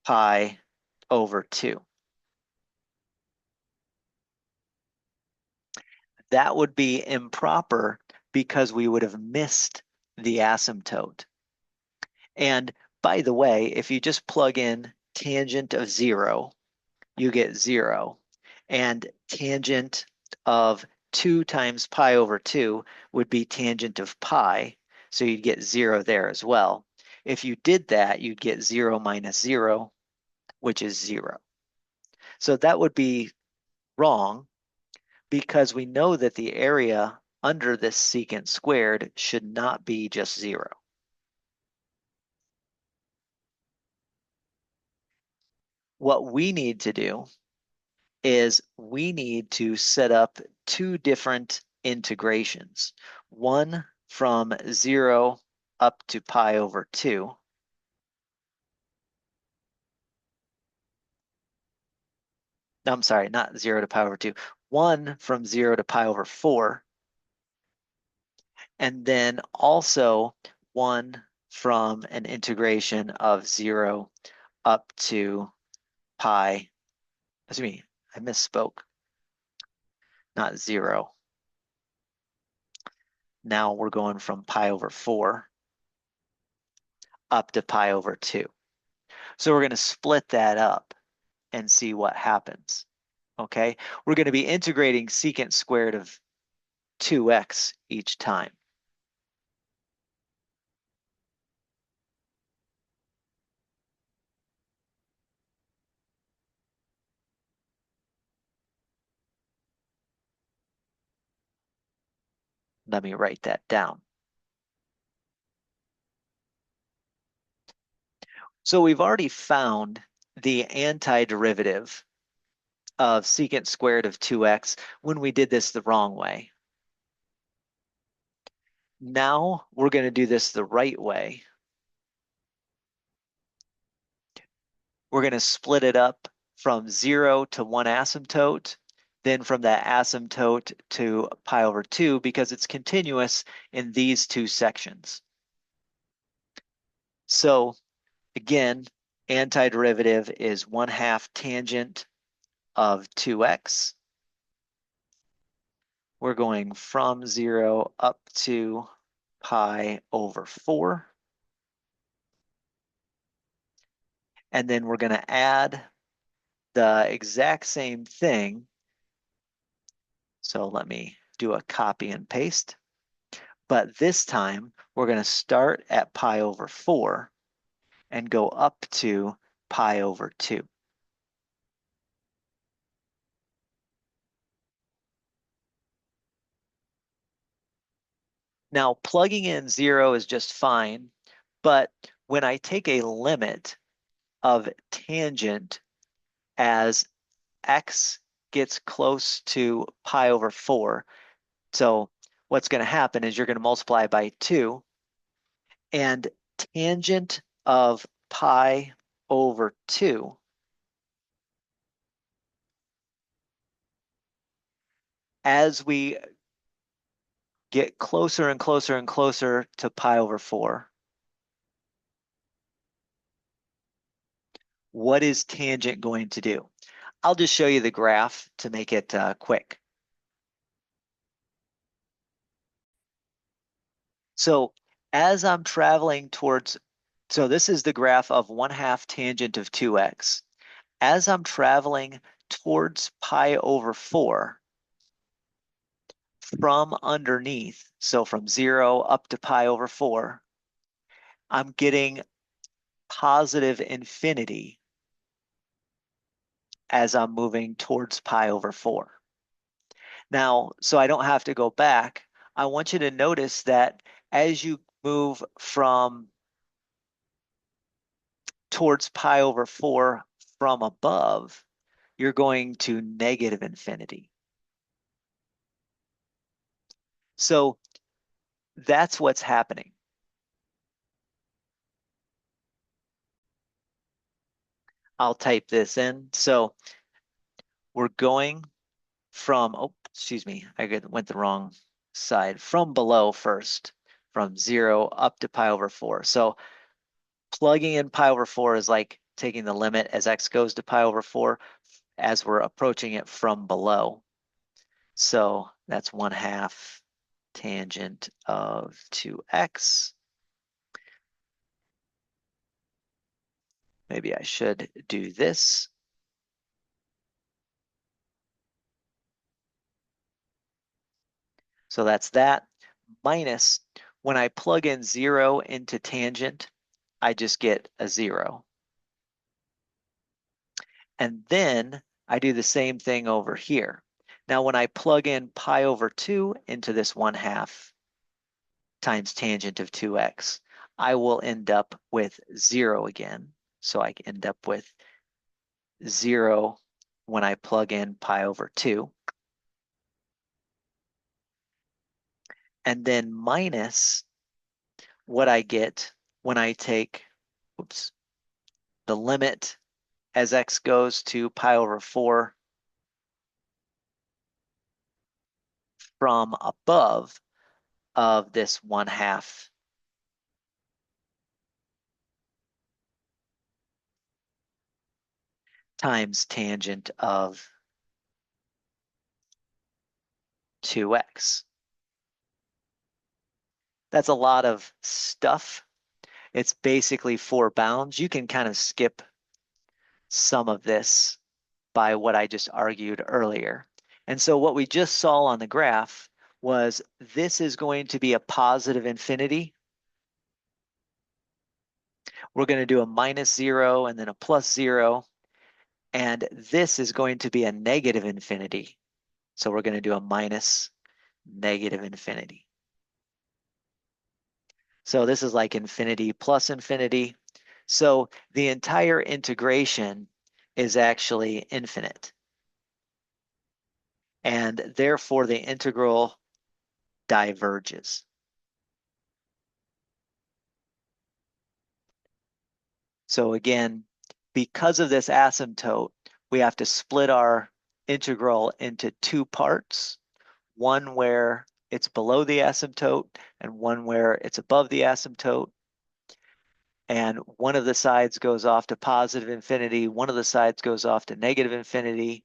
pi over 2. That would be improper because we would have missed the asymptote. And by the way, if you just plug in tangent of 0, you get 0. And tangent of 2 times pi over 2 would be tangent of pi, so you'd get 0 there as well. If you did that, you'd get 0 minus 0, which is 0. So that would be wrong, because we know that the area under this secant squared should not be just 0. What we need to do is we need to set up 2 different integrations. One from 0 up to pi over 2. I'm sorry, not 0 to pi over 2. 1 from 0 to pi over 4. And then also 1 from an integration of 0 up to pi. Excuse me, I misspoke. Not 0. Now we're going from pi over 4 up to pi over 2. So we're going to split that up and see what happens. Okay, we're going to be integrating secant squared of 2x each time. Let me write that down. So we've already found the antiderivative of secant squared of 2x when we did this the wrong way. Now we're going to do this the right way. We're going to split it up from 0 to 1 asymptote, then from that asymptote to pi over 2 because it's continuous in these two sections. So again, antiderivative is 1/2 tangent of 2x. We're going from 0 up to pi over 4. And then we're going to add the exact same thing. So let me do a copy and paste. But this time, we're going to start at pi over 4 and go up to pi over 2. Now, plugging in 0 is just fine, but when I take a limit of tangent as x gets close to pi over 4, so what's going to happen is you're going to multiply by 2, and tangent of pi over 2 as we get closer and closer and closer to pi over 4, what is tangent going to do? I'll just show you the graph to make it quick. So as I'm traveling towards, so this is the graph of 1/2 tangent of 2x. As I'm traveling towards pi over 4 from underneath, so from 0 up to pi over 4, I'm getting positive infinity as I'm moving towards pi over 4. Now, so I don't have to go back, I want you to notice that as you move from towards pi over 4 from above, you're going to negative infinity. So that's what's happening. I'll type this in. So we're going from, oh, excuse me, went the wrong side. From below first, from 0 up to pi over 4. So plugging in pi over 4 is like taking the limit as x goes to pi over 4 as we're approaching it from below. So that's 1/2 tangent of 2x. Maybe I should do this. So that's that minus, when I plug in 0 into tangent, I just get a 0. And then I do the same thing over here. Now, when I plug in pi over 2 into this 1/2 times tangent of 2x, I will end up with 0 again. So I end up with 0 when I plug in pi over 2. And then minus what I get when I take, oops, the limit as x goes to pi over 4 from above of this 1/2 times tangent of 2x. That's a lot of stuff. It's basically 4 bounds. You can kind of skip some of this by what I just argued earlier. And so what we just saw on the graph was this is going to be a positive infinity. We're going to do a -0 and then a +0. And this is going to be a negative infinity. So we're going to do a minus negative infinity. So this is like infinity plus infinity. So the entire integration is actually infinite. And therefore the integral diverges. So again, because of this asymptote, we have to split our integral into 2 parts, one where it's below the asymptote and one where it's above the asymptote. And one of the sides goes off to positive infinity, one of the sides goes off to negative infinity.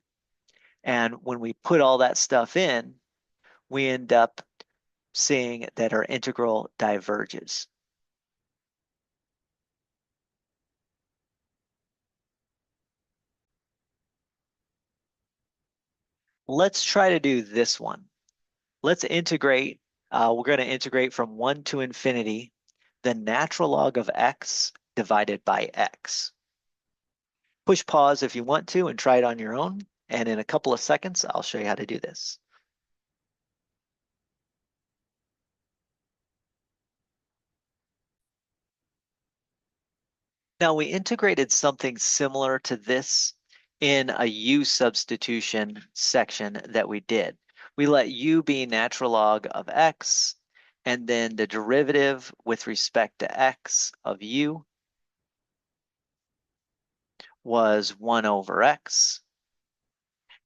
And when we put all that stuff in, we end up seeing that our integral diverges. Let's try to do this one. Let's integrate. We're going to integrate from 1 to infinity, the natural log of x divided by x. Push pause if you want to and try it on your own. And in a couple of seconds, I'll show you how to do this. Now we integrated something similar to this in a u substitution section that we did. We let u be natural log of x, and then the derivative with respect to x of u was 1 over x.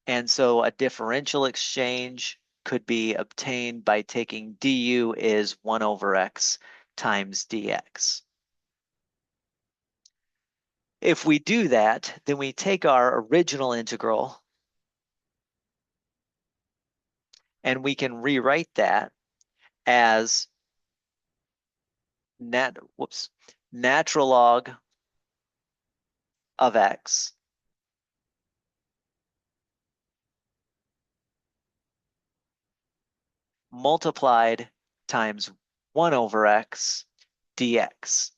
And so a differential exchange could be obtained by taking du is 1 over x times dx. If we do that, then we take our original integral and we can rewrite that as natural log of x multiplied times 1 over x dx.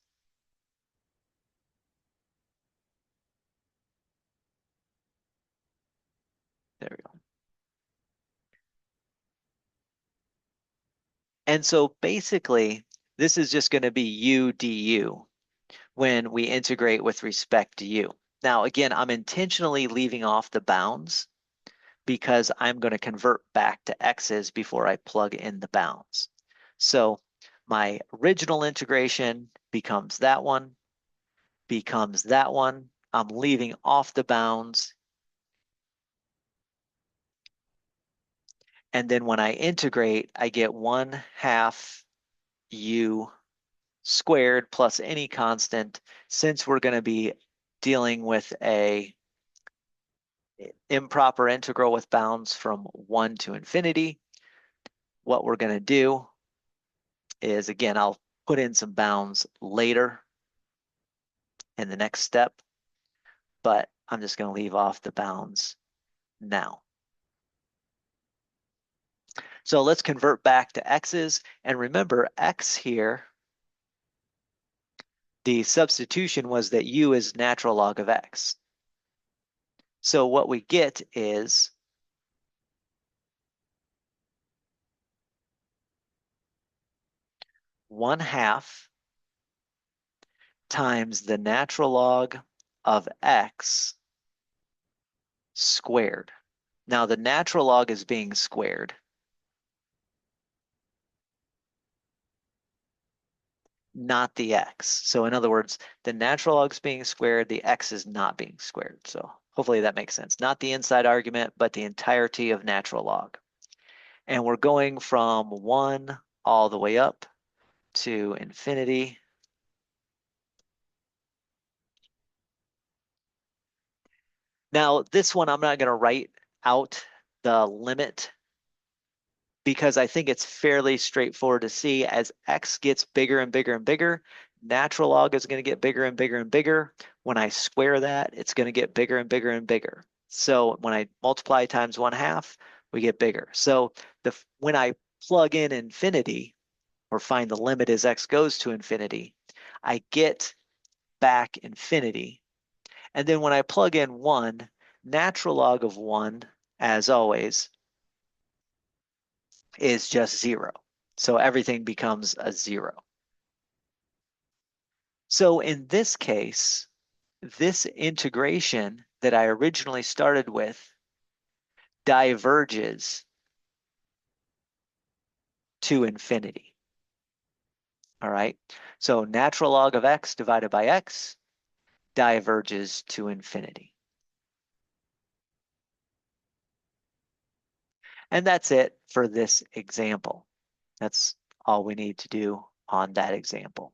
There we go. And so basically, this is just going to be u du when we integrate with respect to u. Now, again, I'm intentionally leaving off the bounds because I'm going to convert back to x's before I plug in the bounds. So my original integration becomes that one, becomes that one. I'm leaving off the bounds. And then when I integrate, I get 1/2 u squared plus any constant. Since we're going to be dealing with a improper integral with bounds from 1 to infinity, what we're going to do is, again, I'll put in some bounds later in the next step, but I'm just going to leave off the bounds now. So let's convert back to x's, and remember x here, the substitution was that u is natural log of x. So what we get is 1/2 times the natural log of x squared. Now the natural log is being squared, not the x. So in other words, the natural log is being squared, the x is not being squared. So hopefully that makes sense. Not the inside argument, but the entirety of natural log. And we're going from 1 all the way up to infinity. Now, this one, I'm not going to write out the limit because I think it's fairly straightforward to see. As x gets bigger and bigger and bigger, natural log is going to get bigger and bigger and bigger. When I square that, it's going to get bigger and bigger and bigger. So when I multiply times 1/2, we get bigger. So when I plug in infinity, or find the limit as x goes to infinity, I get back infinity. And then when I plug in 1, natural log of 1, as always, is just 0. So everything becomes a 0. So in this case, this integration that I originally started with diverges to infinity. All right. So natural log of x divided by x diverges to infinity. And that's it for this example. That's all we need to do on that example.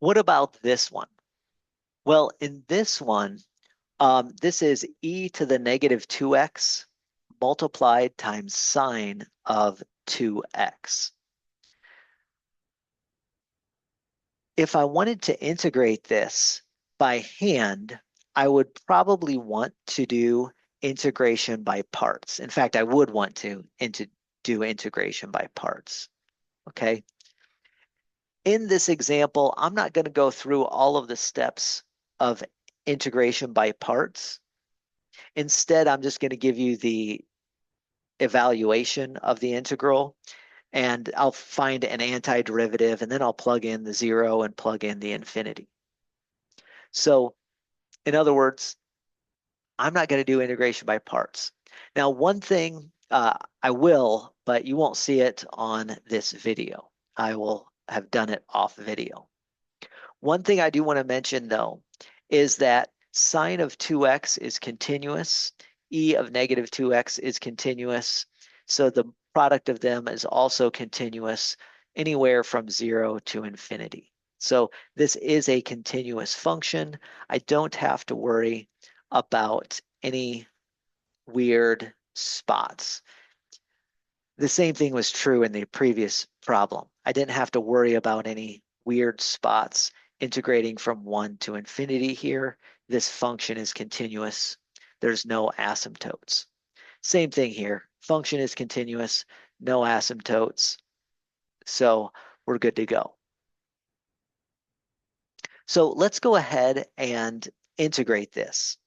What about this one? Well, in this one, this is e to the negative 2x multiplied times sine of 2x. If I wanted to integrate this by hand, I would probably want to do integration by parts. In fact, I would want to do integration by parts. Okay. In this example, I'm not going to go through all of the steps of integration by parts. Instead, I'm just going to give you the evaluation of the integral, and I'll find an antiderivative, and then I'll plug in the 0 and plug in the infinity. So in other words, I'm not going to do integration by parts. Now, one thing I will, but you won't see it on this video. I will have done it off video. One thing I do want to mention, though, is that sine of 2x is continuous. E of negative 2x is continuous. So the product of them is also continuous anywhere from 0 to infinity. So this is a continuous function. I don't have to worry about any weird spots. The same thing was true in the previous problem. I didn't have to worry about any weird spots integrating from 1 to infinity here. This function is continuous. There's no asymptotes. Same thing here. Function is continuous, no asymptotes. So we're good to go. So let's go ahead and integrate this.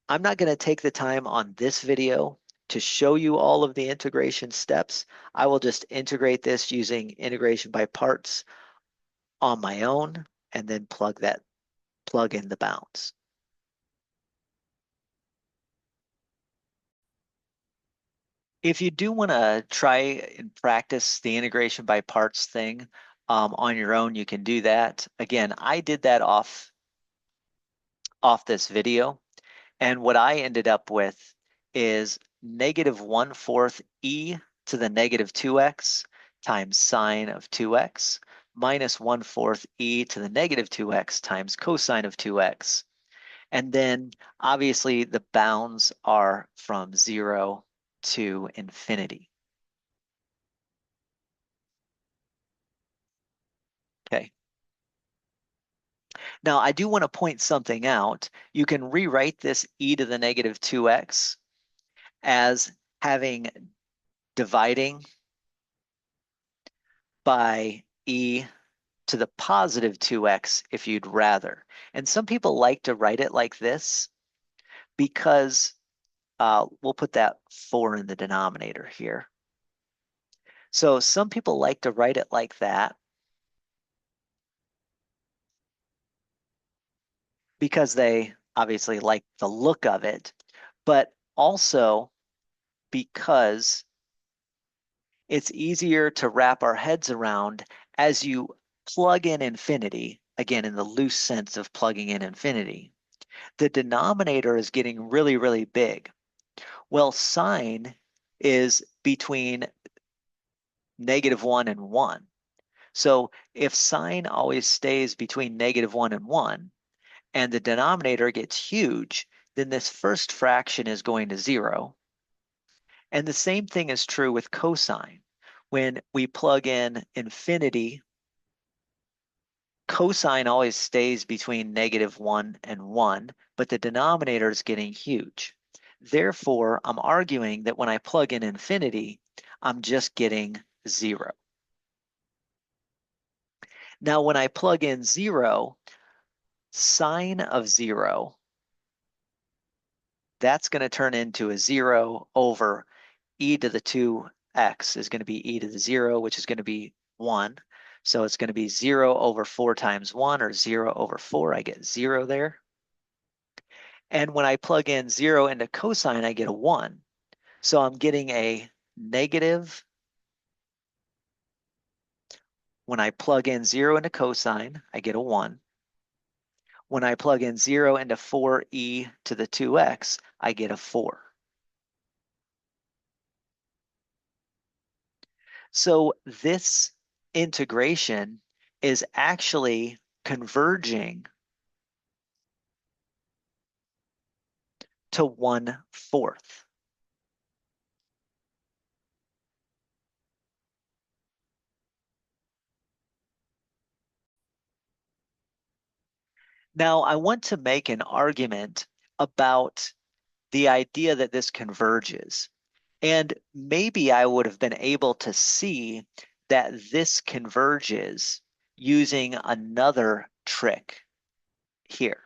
I'm not going to take the time on this video to show you all of the integration steps. I will just integrate this using integration by parts on my own and then plug in the bounds. If you do want to try and practice the integration by parts thing on your own, you can do that. Again, I did that off this video. And what I ended up with is negative 1/4 e to the negative 2x times sine of 2x minus 1/4 e to the negative 2x times cosine of 2x. And then obviously the bounds are from 0 to infinity. Okay. Now I do want to point something out. You can rewrite this e to the negative 2x as having dividing by e to the positive 2x if you'd rather. And some people like to write it like this because we'll put that 4 in the denominator here. So some people like to write it like that because they obviously like the look of it, but also because it's easier to wrap our heads around as you plug in infinity, again, in the loose sense of plugging in infinity. The denominator is getting really, really big. Well, sine is between -1 and 1. So if sine always stays between -1 and 1, and the denominator gets huge, then this first fraction is going to 0. And the same thing is true with cosine. When we plug in infinity, cosine always stays between -1 and 1, but the denominator is getting huge. Therefore, I'm arguing that when I plug in infinity, I'm just getting 0. Now, when I plug in 0, sine of 0, that's going to turn into a 0 over e to the 2x is going to be e to the 0, which is going to be 1. So it's going to be 0 over 4 times 1, or 0 over 4. I get 0 there. And when I plug in 0 into cosine, I get a 1. So I'm getting a negative. When I plug in 0 into cosine, I get a 1. When I plug in 0 into 4e to the 2x, I get a 4. So this integration is actually converging to 1/4. Now, I want to make an argument about the idea that this converges. And maybe I would have been able to see that this converges using another trick here.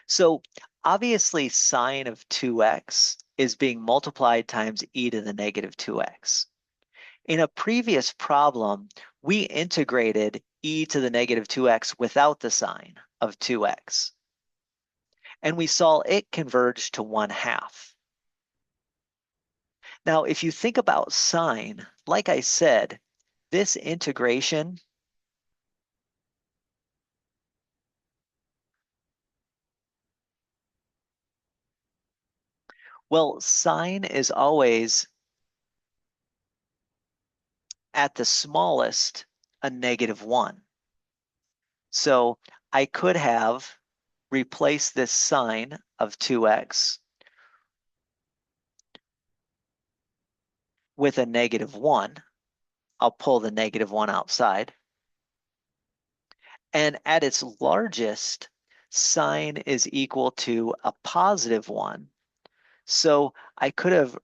So obviously sine of 2x is being multiplied times e to the -2x. In a previous problem, we integrated e to the -2x without the sign of 2x. And we saw it converge to 1/2. Now, if you think about sine, like I said, this integration, well, sine is always at the smallest a -1. So I could have replaced this sine of 2x with a -1. I'll pull the -1 outside. And at its largest, sine is equal to a +1. So I could have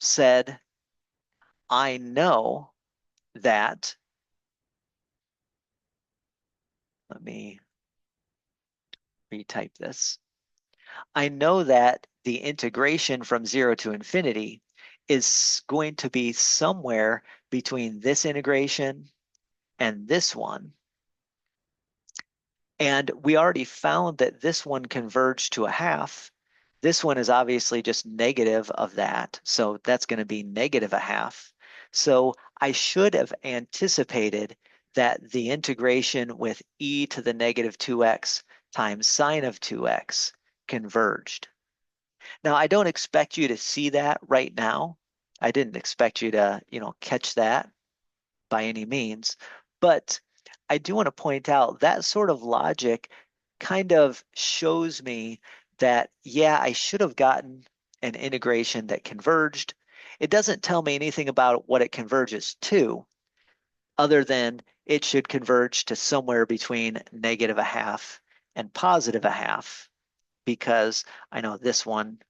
said, I know that, let me retype this. I know that the integration from 0 to infinity is going to be somewhere between this integration and this one. And we already found that this one converged to a half. This one is obviously just negative of that. So that's going to be -1/2. So I should have anticipated that the integration with e to the -2x times sine of 2x converged. Now, I don't expect you to see that right now. I didn't expect you to, catch that by any means. But I do want to point out that sort of logic kind of shows me that, yeah, I should have gotten an integration that converged. It doesn't tell me anything about what it converges to, other than it should converge to somewhere between -1/2 and +1/2, because I know this one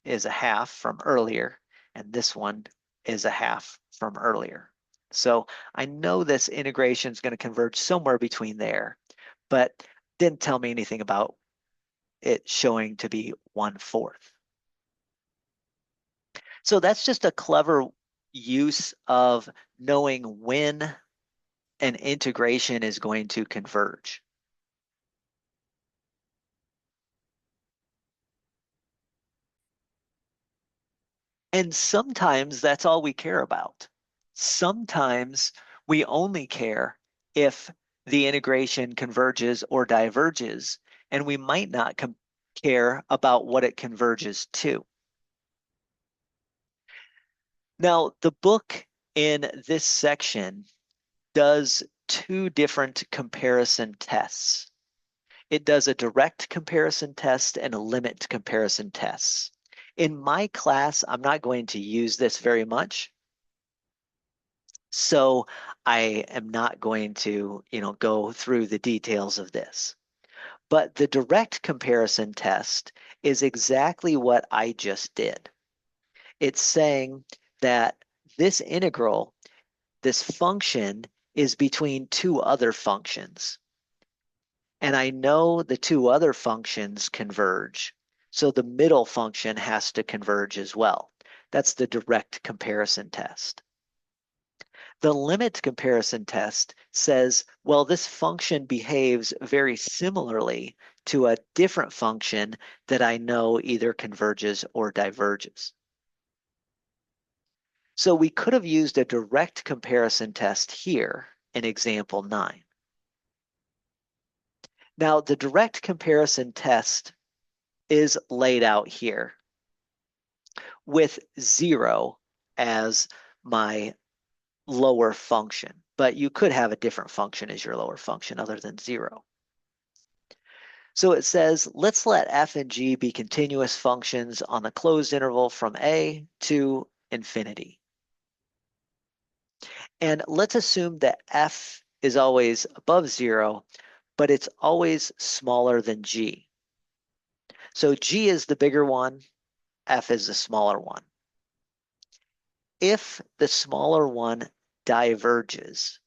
is a half from earlier, and this one is a half from earlier. So I know this integration is going to converge somewhere between there, but didn't tell me anything about it showing to be 1/4. So that's just a clever use of knowing when an integration is going to converge. And sometimes that's all we care about. Sometimes we only care if the integration converges or diverges, and we might not care about what it converges to. Now, the book in this section does two different comparison tests. It does a direct comparison test and a limit comparison test. In my class, I'm not going to use this very much. So I am not going to, go through the details of this. But the direct comparison test is exactly what I just did. It's saying that this integral, this function, is between two other functions. And I know the two other functions converge. So the middle function has to converge as well. That's the direct comparison test. The limit comparison test says, well, this function behaves very similarly to a different function that I know either converges or diverges. So we could have used a direct comparison test here in example 9. Now, the direct comparison test is laid out here with 0 as my lower function, but you could have a different function as your lower function other than 0. So it says, let's let f and g be continuous functions on the closed interval from a to infinity. And let's assume that f is always above 0, but it's always smaller than g. So g is the bigger one, f is the smaller one. If the smaller one diverges,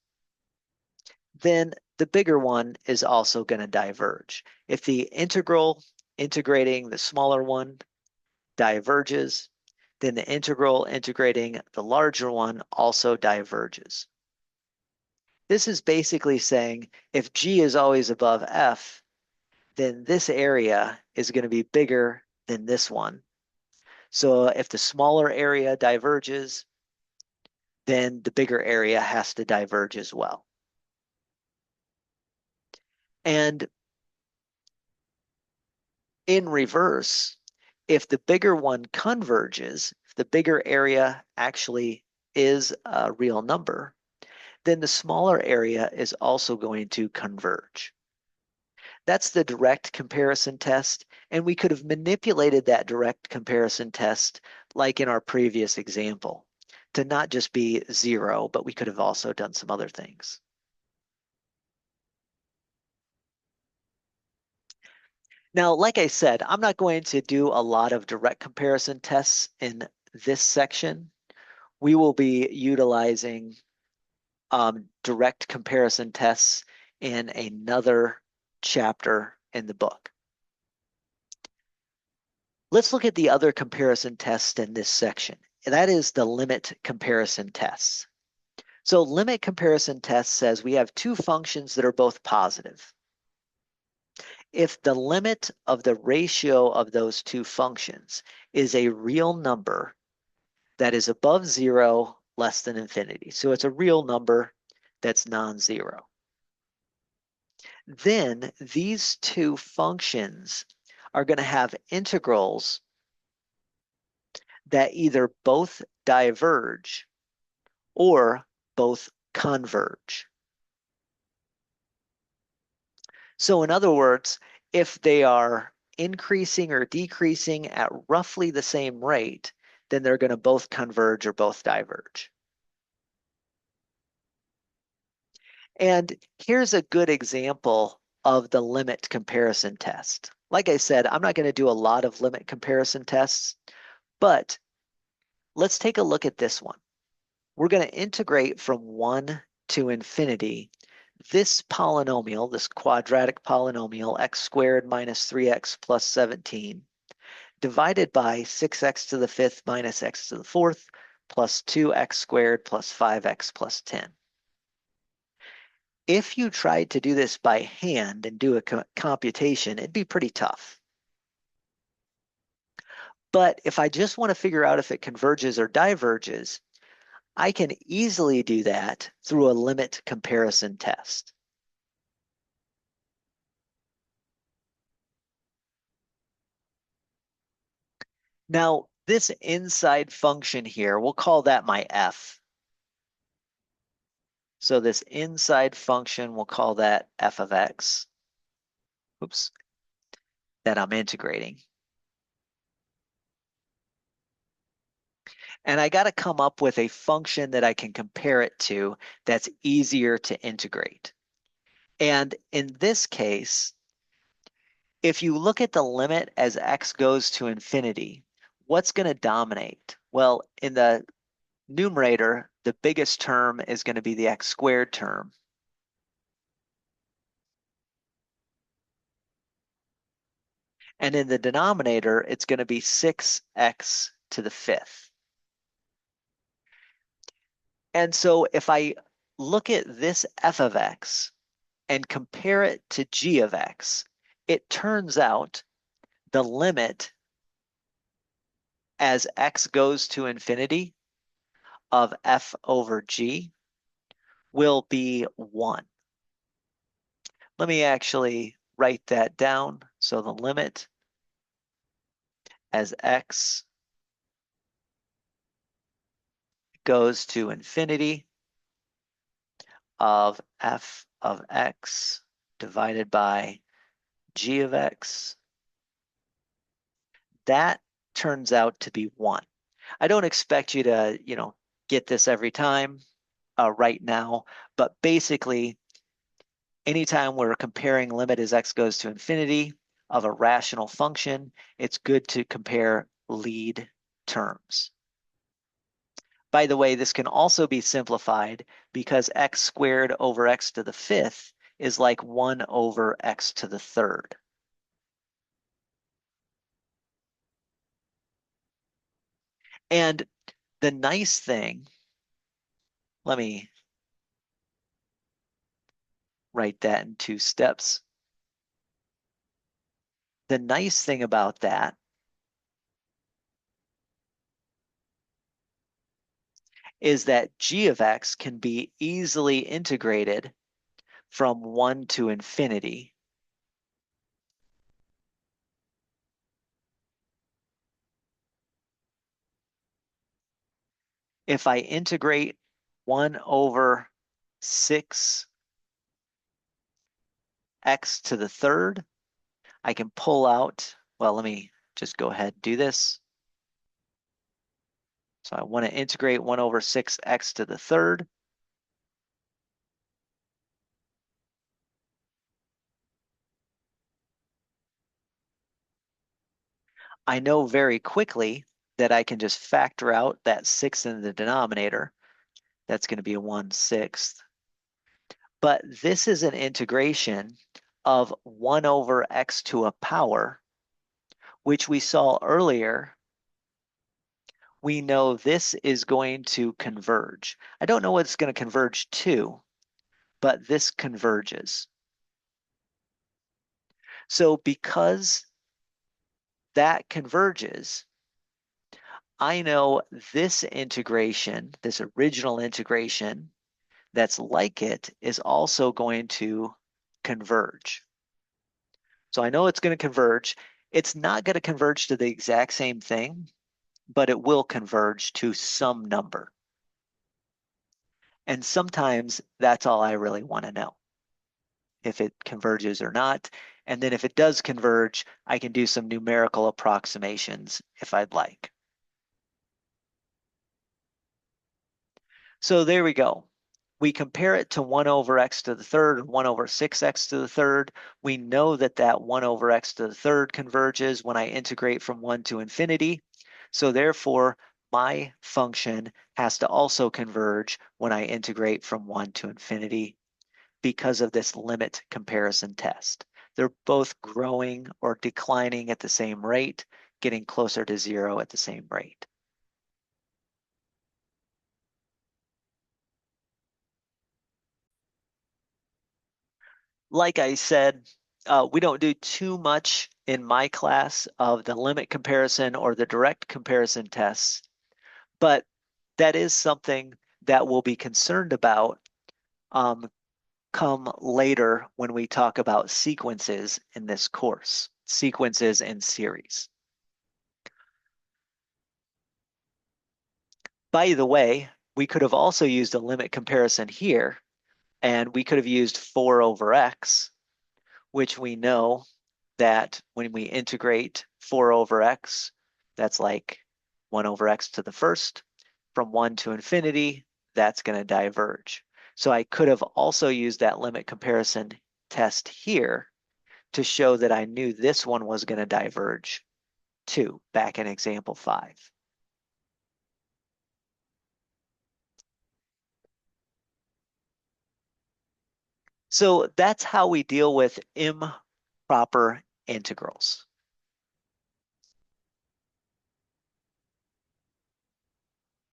then the bigger one is also going to diverge. If the integral integrating the smaller one diverges, then the integral integrating the larger one also diverges. This is basically saying if g is always above f, then this area is going to be bigger than this one. So if the smaller area diverges, then the bigger area has to diverge as well. And in reverse, if the bigger one converges, if the bigger area actually is a real number, then the smaller area is also going to converge. That's the direct comparison test, and we could have manipulated that direct comparison test like in our previous example to not just be 0, but we could have also done some other things. Now, like I said, I'm not going to do a lot of direct comparison tests in this section. We will be utilizing direct comparison tests in another chapter in the book. Let's look at the other comparison test in this section. That is the limit comparison tests. So limit comparison test says we have two functions that are both positive. If the limit of the ratio of those two functions is a real number that is above 0, less than infinity, so it's a real number that's non-zero, then these two functions are going to have integrals that either both diverge or both converge. So in other words, if they are increasing or decreasing at roughly the same rate, then they're going to both converge or both diverge. And here's a good example of the limit comparison test. Like I said, I'm not going to do a lot of limit comparison tests, but let's take a look at this one. We're going to integrate from 1 to infinity this polynomial, this quadratic polynomial, x squared minus 3x plus 17, divided by 6x to the 5th minus x to the 4th plus 2x squared plus 5x plus 10. If you tried to do this by hand and do a computation, it'd be pretty tough. But if I just want to figure out if it converges or diverges, I can easily do that through a limit comparison test. Now, this inside function here, we'll call that my f. So this inside function, we'll call that f of x. Oops, that I'm integrating. And I got to come up with a function that I can compare it to that's easier to integrate. And in this case, if you look at the limit as x goes to infinity, what's going to dominate? Well, in the numerator, the biggest term is going to be the x squared term. And in the denominator, it's going to be 6x to the fifth. And so if I look at this f of x and compare it to g of x, it turns out the limit as x goes to infinity of f over g will be 1. Let me actually write that down. So the limit as x goes to infinity of f of x divided by g of x, that turns out to be 1. I don't expect you to, get this every time right now, but basically, anytime we're comparing limit as x goes to infinity of a rational function, it's good to compare lead terms. By the way, this can also be simplified because x squared over x to the fifth is like 1 over x to the third. And the nice thing, let me write that in 2 steps. The nice thing about that is that g of x can be easily integrated from 1 to infinity. If I integrate 1 over 6 x to the third, I can pull out, well, let me just go ahead and do this. So I want to integrate 1 over 6 x to the third. I know very quickly that I can just factor out that 6 in the denominator. That's going to be a 1/6. But this is an integration of 1 over x to a power, which we saw earlier. We know this is going to converge. I don't know what it's going to converge to, but this converges. So because that converges, I know this integration, this original integration that's like it, is also going to converge. So I know it's going to converge. It's not going to converge to the exact same thing, but it will converge to some number. And sometimes that's all I really want to know, if it converges or not. And then if it does converge, I can do some numerical approximations if I'd like. So there we go. We compare it to 1 over x to the third and 1 over 6x to the third. We know that that 1 over x to the third converges when I integrate from 1 to infinity. So therefore, my function has to also converge when I integrate from 1 to infinity because of this limit comparison test. They're both growing or declining at the same rate, getting closer to 0 at the same rate. Like I said, we don't do too much in my class of the limit comparison or the direct comparison tests, but that is something that we'll be concerned about come later when we talk about sequences in this course, sequences and series. By the way, we could have also used a limit comparison here, and we could have used 4 over x, which we know that when we integrate 4 over x, that's like 1 over x to the first. From 1 to infinity, that's going to diverge. So I could have also used that limit comparison test here to show that I knew this one was going to diverge too, back in example 5. So that's how we deal with improper integrals.